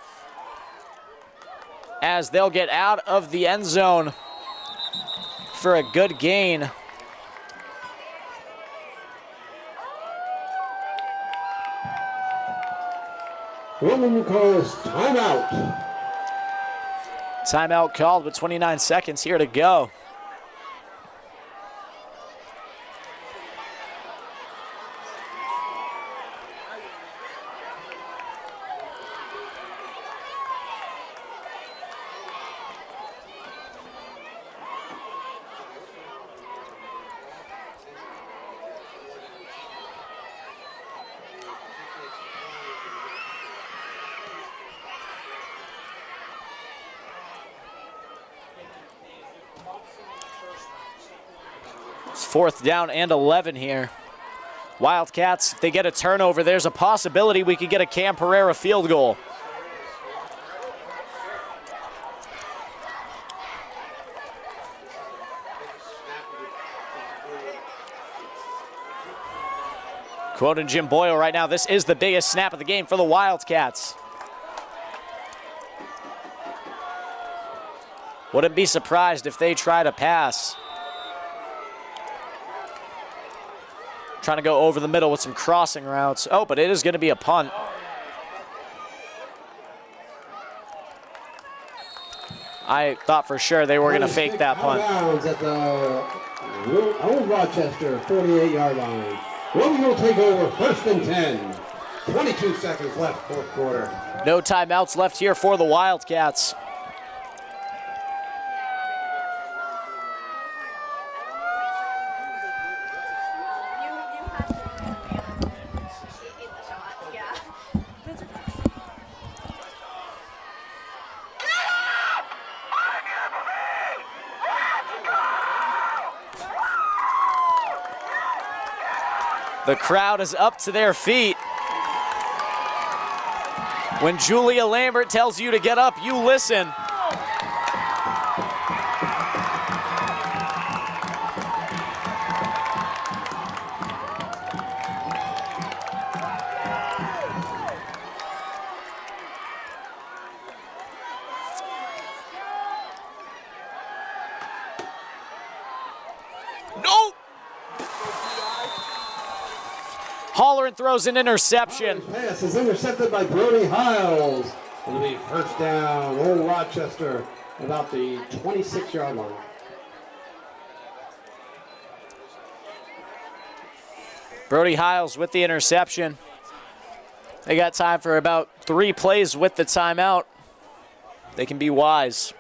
as they'll get out of the end zone for a good gain. Wilmington calls timeout. Timeout called with 29 seconds here to go. Fourth down and 11 here. Wildcats, if they get a turnover, there's a possibility we could get a Cam Pereira field goal. Quoting Jim Boyle right now, this is the biggest snap of the game for the Wildcats. Wouldn't be surprised if they try to pass. Trying to go over the middle with some crossing routes. Oh, but it is going to be a punt. I thought for sure they were going to fake that punt. Out at the Old Rochester 48-yard line. Wilmington will take over 1st and 10. 22 seconds left, fourth quarter. No timeouts left here for the Wildcats. The crowd is up to their feet. When Julia Lambert tells you to get up, you listen. Holleran throws an interception. Pass is intercepted by Brody Hiles. It'll be first down, Old Rochester, about the 26-yard line. Brody Hiles with the interception. They got time for about 3 plays with the timeout. They can be wise.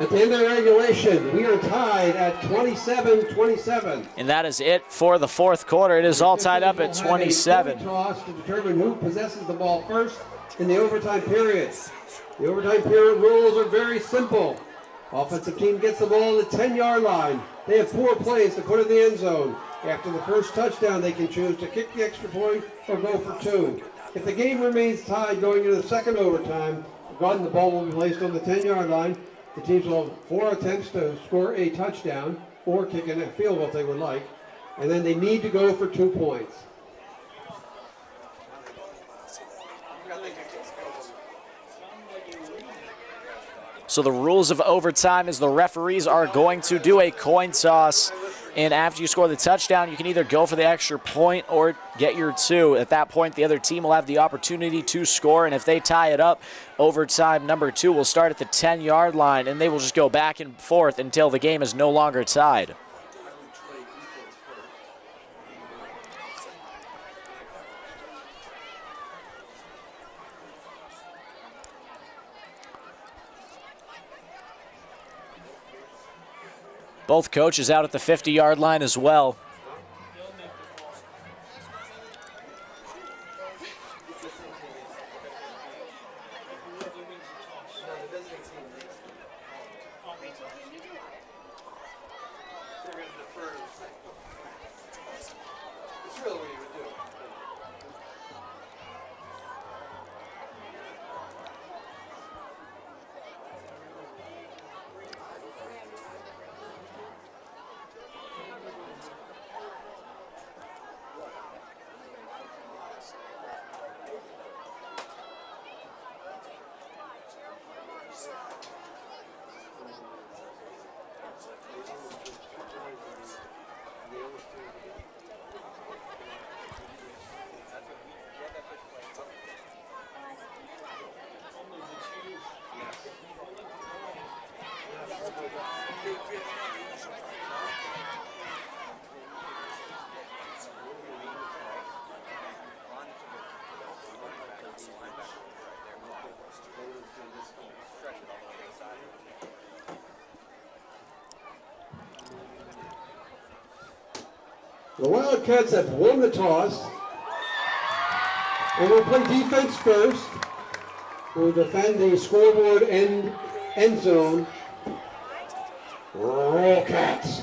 At the end of the regulation, we are tied at 27-27. And that is it for the fourth quarter. It is all tied up at 27. Toss to determine who possesses the ball first in the overtime period. The overtime period rules are very simple. Offensive team gets the ball at the 10-yard line. They have 4 plays to put in the end zone. After the first touchdown, they can choose to kick the extra point or go for 2. If the game remains tied going into the second overtime, the ball will be placed on the 10-yard line. The teams will have 4 attempts to score a touchdown or kick in a field goal if they would like. And then they need to go for 2 points. So the rules of overtime is the referees are going to do a coin toss. And after you score the touchdown, you can either go for the extra point or get your 2. At that point, the other team will have the opportunity to score. And if they tie it up, overtime number 2 will start at the 10-yard line. And they will just go back and forth until the game is no longer tied. Both coaches out at the 50-yard line as well. The Wildcats have won the toss and will play defense first. Will defend the scoreboard end zone. Roll Cats.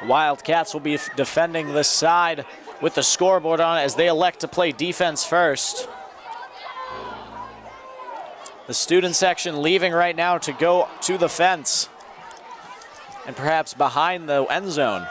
Wildcats will be defending this side with the scoreboard on it as they elect to play defense first. The student section leaving right now to go to the fence and perhaps behind the end zone.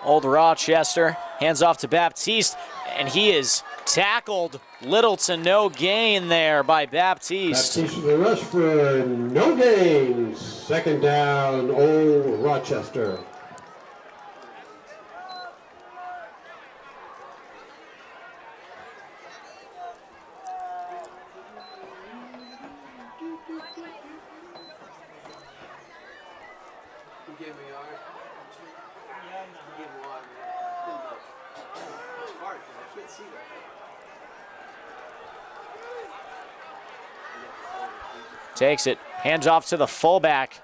Old Rochester hands off to Baptiste, and he is tackled. Little to no gain there by Baptiste. Baptiste with a rush for no gain. Second down, Old Rochester. gave him a yard. Yeah, I know. He gave him a lot. It's hard because I can't see that. Takes it, hands off to the fullback,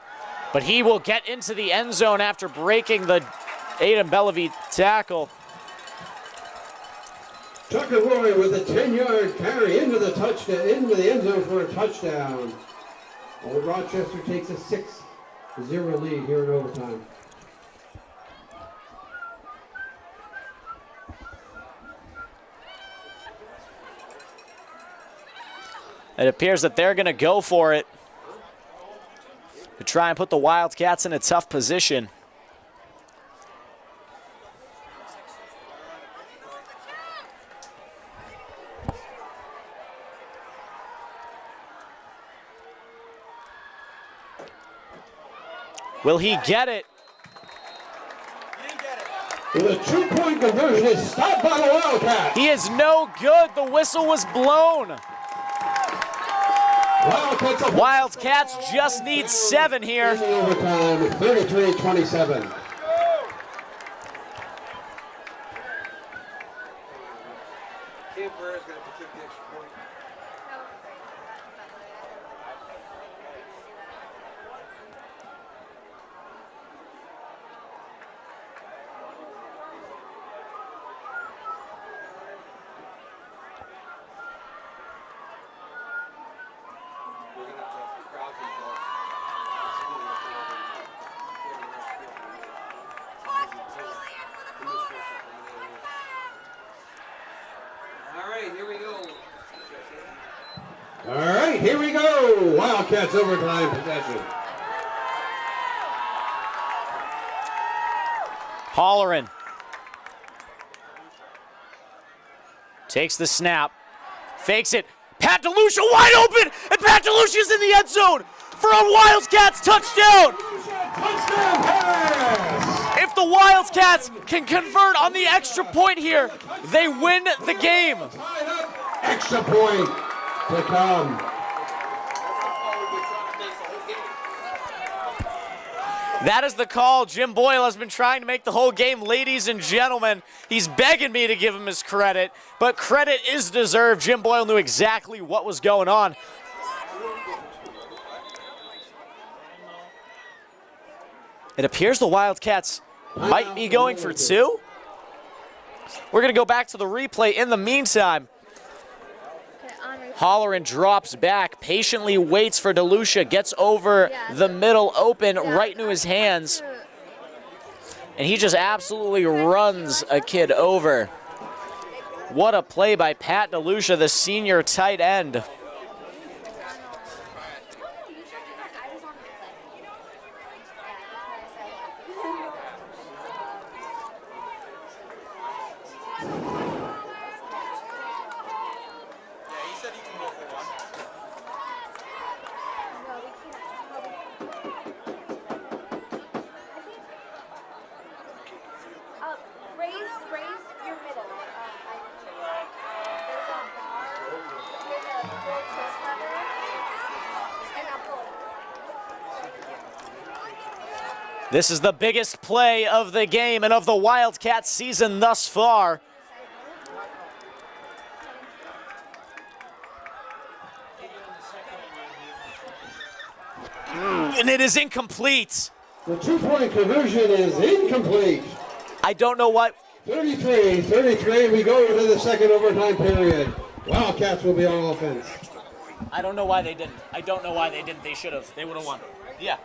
but he will get into the end zone after breaking the Aiden Bellavie tackle. Tucker Roy with a 10-yard carry into the end zone for a touchdown. Old Rochester takes a 6-0 lead here in overtime. It appears that they're going to go for it to try and put the Wildcats in a tough position. Will he get it? With a 2-point conversion is stopped by the Wildcats. He is no good. The whistle was blown. Wildcats just need 7 here. In the overtime, 33-27. Camp Burr's going to have to kick the extra point. We're going to have to crowd control. All right, here we go. All right, here we go. Wildcats overtime possession. Holleran takes the snap, fakes it. Pat DeLucia wide open, and Pat DeLucia's in the end zone for a Wildcats touchdown. Touchdown pass. If the Wildcats can convert on the extra point here, they win the game. Tied up. Extra point to come. That is the call Jim Boyle has been trying to make the whole game, ladies and gentlemen. He's begging me to give him his credit, but credit is deserved. Jim Boyle knew exactly what was going on. It appears the Wildcats might be going for 2. We're going to go back to the replay. In the meantime, Holleran drops back, patiently waits for DeLucia, gets over the middle open right into his hands, and he just absolutely runs a kid over. What a play by Pat DeLucia, the senior tight end. This is the biggest play of the game and of the Wildcats season thus far. And it is incomplete. The 2-point conversion is incomplete. I don't know what. 33, we go to the second overtime period. Wildcats will be on offense. I don't know why they didn't. I don't know why they didn't. They should have. They would have won. Yeah.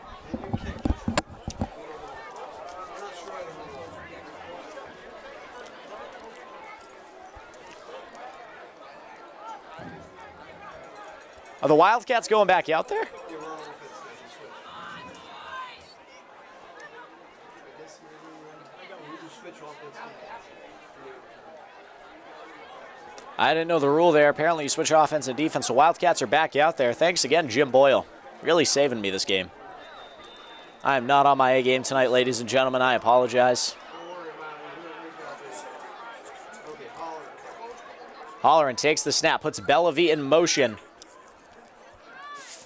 Are the Wildcats going back out there? I didn't know the rule there. Apparently you switch offense and defense. So Wildcats are back out there. Thanks again, Jim Boyle. Really saving me this game. I am not on my A game tonight, ladies and gentlemen. I apologize. Holleran takes the snap, puts Bellavie in motion.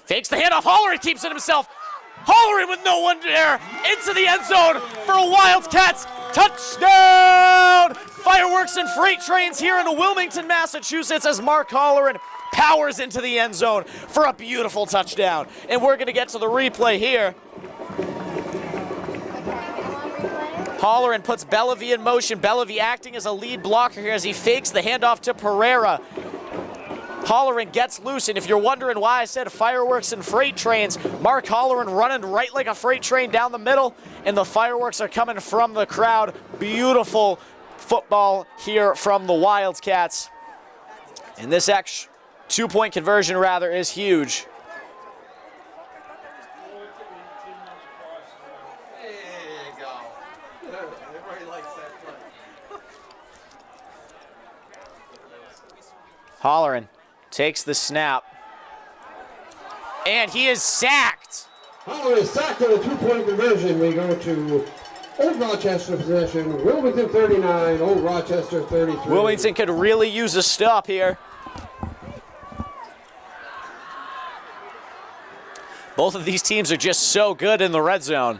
Fakes the handoff. Holleran keeps it himself. Hollerin with no one there. Into the end zone for a Wildcats touchdown. Fireworks and freight trains here in Wilmington, Massachusetts as Mark Hollerin powers into the end zone for a beautiful touchdown. And we're going to get to the replay here. Hollerin puts Bellevue in motion. Bellevue acting as a lead blocker here as he fakes the handoff to Pereira. Hollerin gets loose, and if you're wondering why I said fireworks and freight trains, Mark Hollerin running right like a freight train down the middle, and the fireworks are coming from the crowd. Beautiful football here from the Wildcats. And this extra two-point conversion, rather, is huge. There you go. Everybody likes that play. Hollerin takes the snap, and he is sacked. Hollerin is sacked on a two-point conversion. We go to Old Rochester possession. Wilmington 39, Old Rochester 33. Wilmington could really use a stop here. Both of these teams are just so good in the red zone.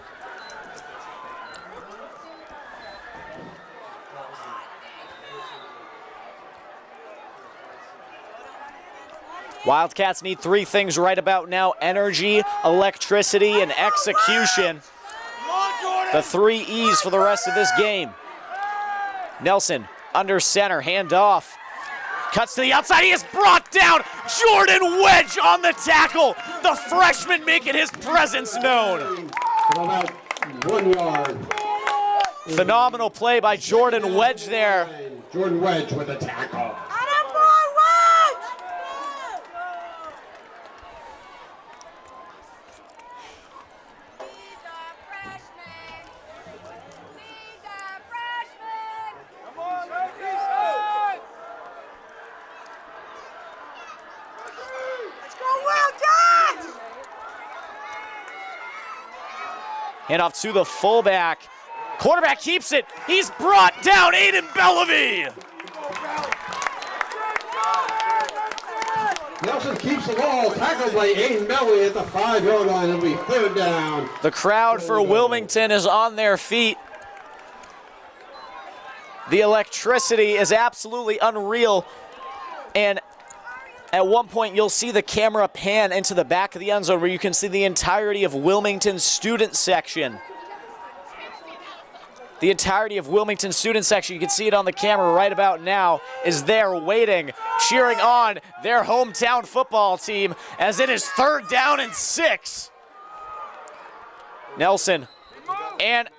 Wildcats need three things right about now: energy, electricity, and execution. The three E's for the rest of this game. Nelson under center, hand off. Cuts to the outside, he is brought down. Jordan Wedge on the tackle. The freshman making his presence known. About 1 yard. Phenomenal play by Jordan Wedge there. Jordan Wedge with a tackle. Handoff to the fullback. Quarterback keeps it. He's brought down. Aiden Bellevue. Nelson keeps the ball. Tackled by Aiden Bellevue at the 5-yard line. It'll be third down. The crowd for Wilmington is on their feet. The electricity is absolutely unreal. And at one point, you'll see the camera pan into the back of the end zone where you can see the entirety of Wilmington's student section. The entirety of Wilmington's student section, you can see it on the camera right about now, is there waiting, cheering on their hometown football team as it is third down and 6. Nelson and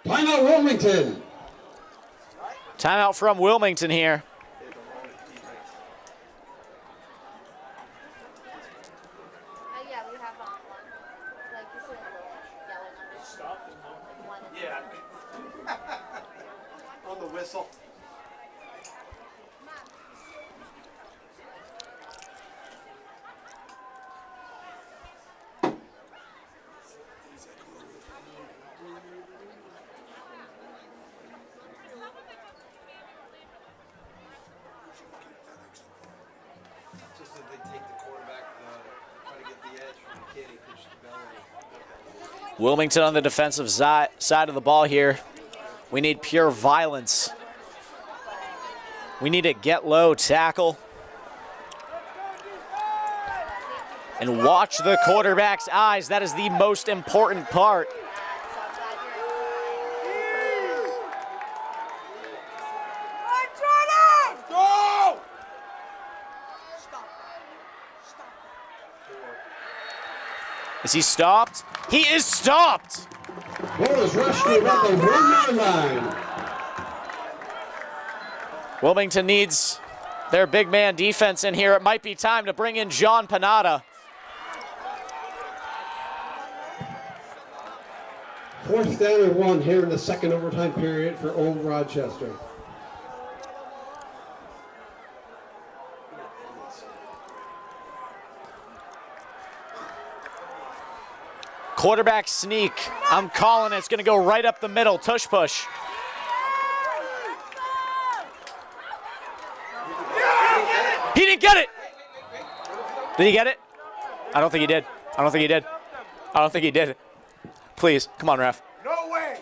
Timeout Wilmington. timeout from Wilmington here. Yeah, we have one. Like, this is yellow numbers. Yeah. On the whistle. Just that they take the quarterback, try to get the edge from the kid, he pitched the Bellevue. Wilmington on the defensive side of the ball here. We need pure violence. We need a get low tackle. And watch the quarterback's eyes. That is the most important part. Is he stopped? He is stopped. Ball is rushed to about the 1 yard line. Wilmington needs their big man defense in here. It might be time to bring in John Panada. Fourth down and 1 here in the second overtime period for Old Rochester. Quarterback sneak. I'm calling it. It's going to go right up the middle. Tush push. He didn't get it. Did he get it? I don't think he did. I don't think he did. I don't think he did. Please, come on, ref. No way.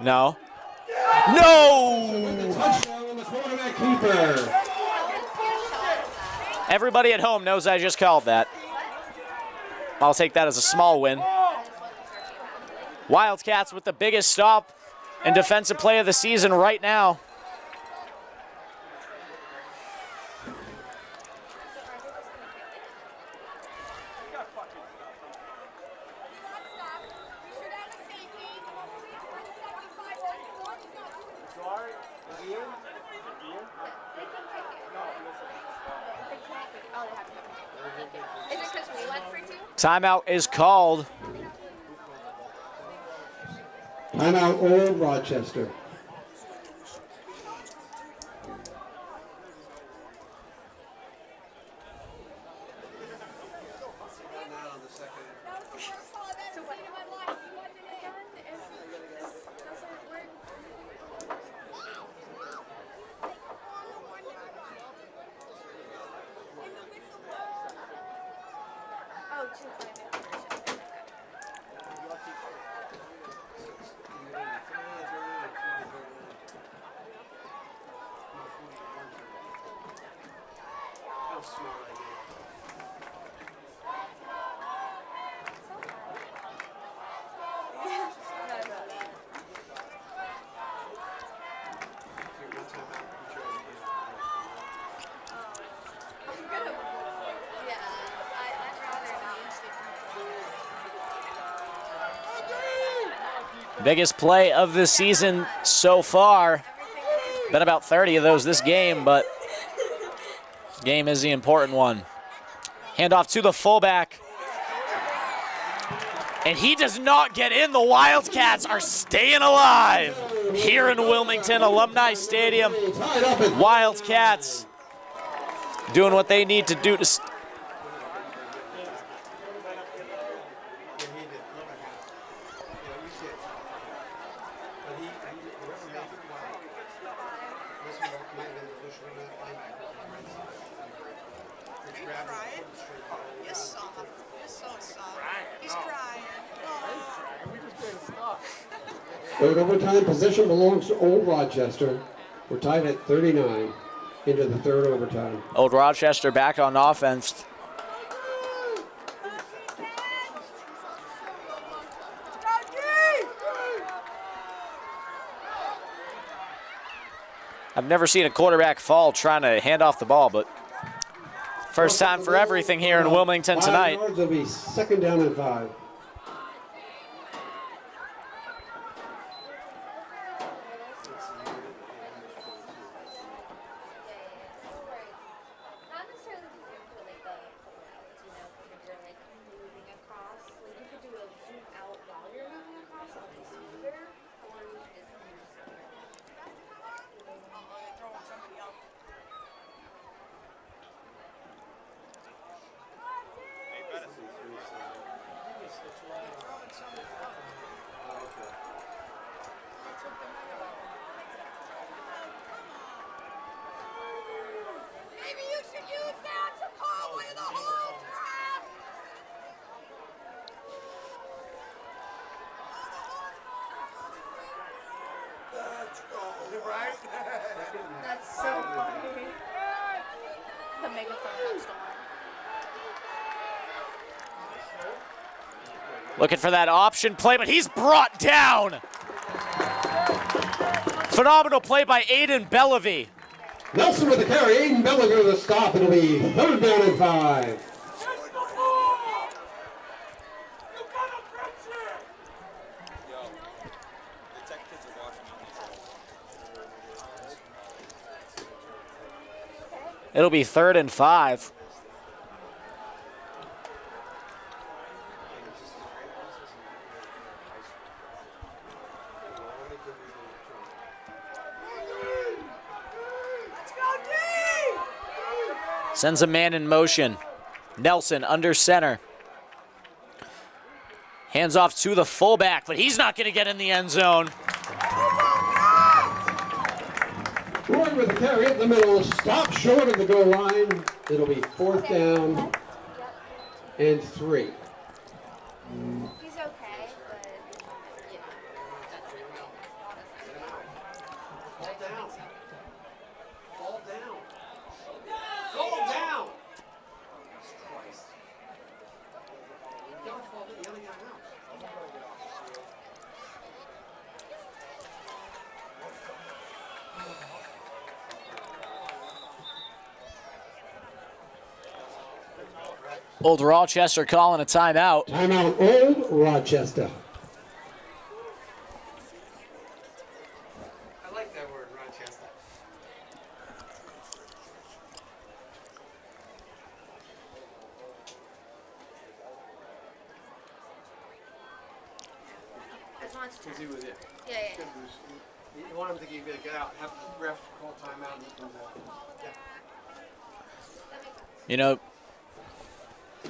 No. No! Touchdown on the quarterback keeper. Everybody at home knows I just called that. I'll take that as a small win. Wildcats with the biggest stop and defensive play of the season right now. Timeout is called. Timeout, Old Rochester. Biggest play of the season so far. Been about 30 of those this game, but this game is the important one. Handoff to the fullback. And he does not get in. The Wildcats are staying alive here in Wilmington Alumni Stadium. Wildcats doing what they need to do to Third overtime possession belongs to Old Rochester. We're tied at 39 into the third overtime. Old Rochester back on offense. I've never seen a quarterback fall trying to hand off the ball, but first time for everything here in Wilmington tonight. 5 yards, it'll be second down and 5. That's so funny. The megaphone got stolen. Looking for that option play, but he's brought down. Phenomenal play by Aiden Bellevue. Nelson with the carry. Aiden Bellevue with the stop. It'll be third down and 5. It'll be 3rd and 5. Sends a man in motion. Nelson under center. Hands off to the fullback, but he's not going to get in the end zone. Roy with the carry in the middle. Stop short of the goal line. It'll be 4th down and 3. He's okay, but yeah, that's it. Fall down. Fall down. Fall down. Christ. You gotta fall down. You gotta get out. Old Rochester calling a timeout. Timeout, Old Rochester. I like that word, Rochester. It's Mon's turn. Is he with you? Yeah, yeah. Good, Bruce. You want him to give you a get out, have the ref call timeout and he comes out. Yeah. You know,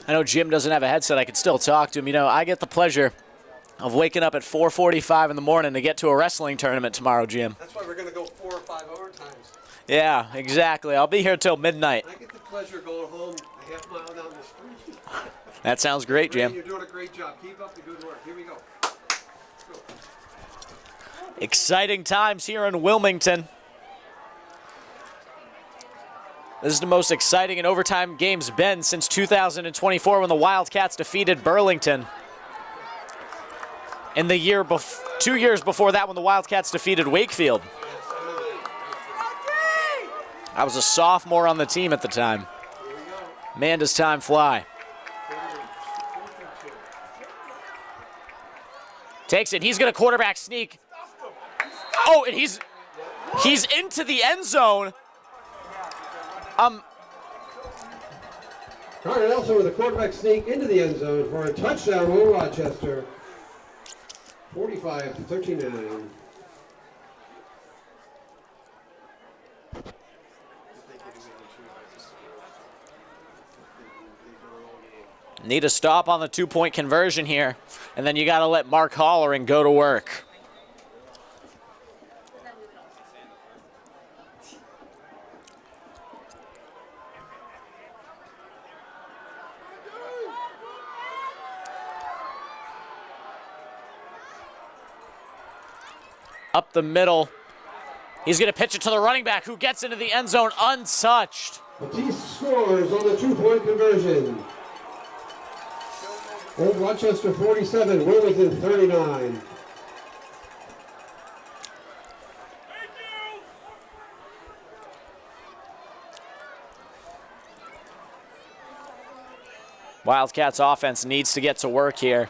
I know Jim doesn't have a headset. I can still talk to him. You know, I get the pleasure of waking up at 4:45 in the morning to get to a wrestling tournament tomorrow, Jim. That's why we're going to go 4 or 5 overtimes. Yeah, exactly. I'll be here till midnight. I get the pleasure of going home a half mile down the street. That sounds great, Jim. You're doing a great job. Keep up the good work. Here we go. Let's go. Exciting times here in Wilmington. This is the most exciting in overtime game's been since 2024 when the Wildcats defeated Burlington. In the year 2 years before that when the Wildcats defeated Wakefield. I was a sophomore on the team at the time. Man, does time fly. Takes it. He's going to quarterback sneak. Oh, and he's into the end zone. Carter Nelson with a quarterback sneak into the end zone for a touchdown, Old Rochester. 45-39. Need a stop on the 2-point conversion here. And then you got to let Mark Hollering go to work. Up the middle. He's going to pitch it to the running back who gets into the end zone untouched. Matisse scores on the 2-point conversion. Old Rochester 47, Wilmington 39. Wildcats offense needs to get to work here.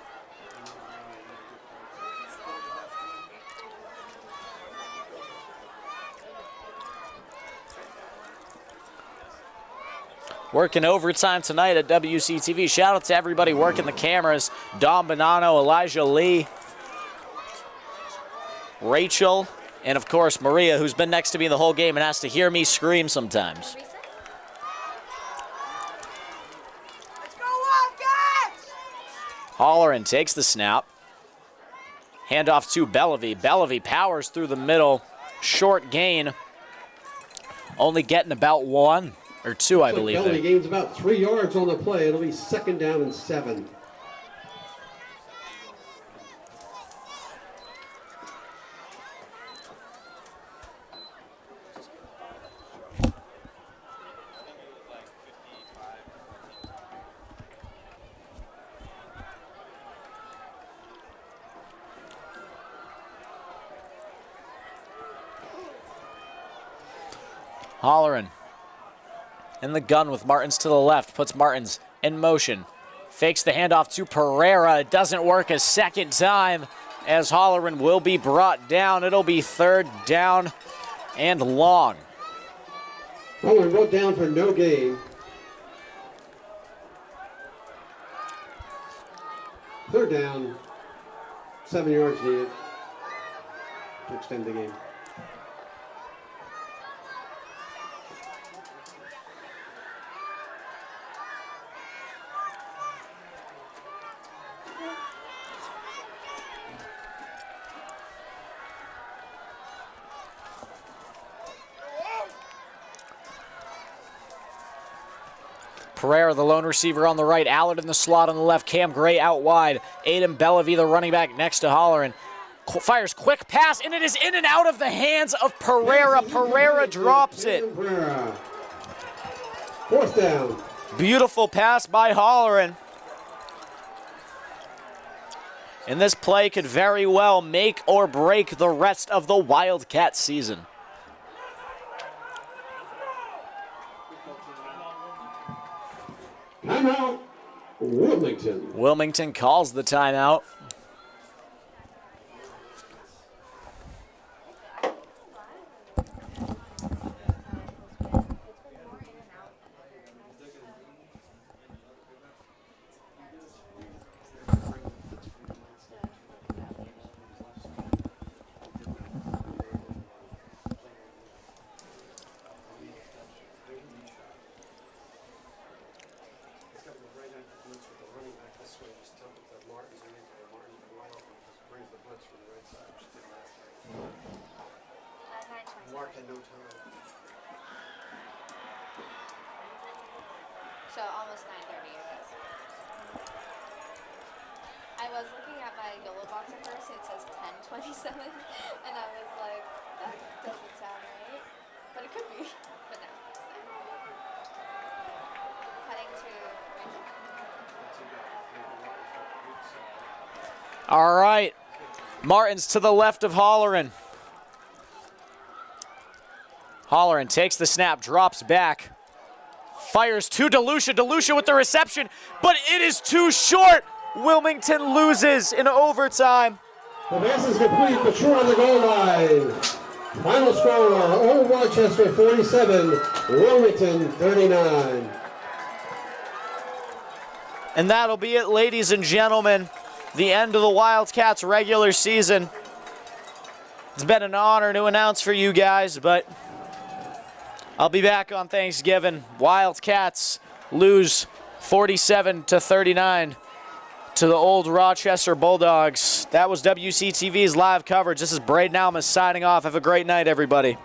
Working overtime tonight at WCTV. Shout out to everybody working the cameras. Dom Bonanno, Elijah Lee, Rachel, and of course Maria, who's been next to me the whole game and has to hear me scream sometimes. Let's go Wildcats! Holleran takes the snap. Handoff to Bellevue. Bellevue powers through the middle. Short gain. Only getting about 1 or 2, I believe. Bellevue gains about 3 yards on the play. It'll be 2nd down and 7. Holleran in the gun with Martins to the left, puts Martins in motion, fakes the handoff to Pereira. It doesn't work a second time as Holleran will be brought down. It'll be 3rd down and long. Holleran brought down for no gain. 3rd down, 7 yards needed to extend the game. Pereira, the lone receiver on the right. Allard in the slot on the left. Cam Gray out wide. Aiden Bellavie, the running back, next to Holleran. Fires quick pass, and it is in and out of the hands of Pereira. Pereira drops it. Fourth down. Beautiful pass by Holleran. And this play could very well make or break the rest of the Wildcat season. Timeout, Wilmington. Wilmington calls the timeout. Mark had no time. So almost 9:30, I guess. I was looking at my YOLO box at first, it says 10:27, and I was like, that doesn't sound right. But it could be, but no. Heading to All right. Martin's to the left of Holleran. Holleran takes the snap, drops back. Fires to DeLucia. DeLucia with the reception, but it is too short. Wilmington loses in overtime. The pass is complete, but short on the goal line. Final score, Old Rochester 47, Wilmington 39. And that'll be it, ladies and gentlemen. The end of the Wildcats regular season. It's been an honor to announce for you guys, but I'll be back on Thanksgiving. Wildcats lose 47-39 to the Old Rochester Bulldogs. That was WCTV's live coverage. This is Braden Almas signing off. Have a great night, everybody.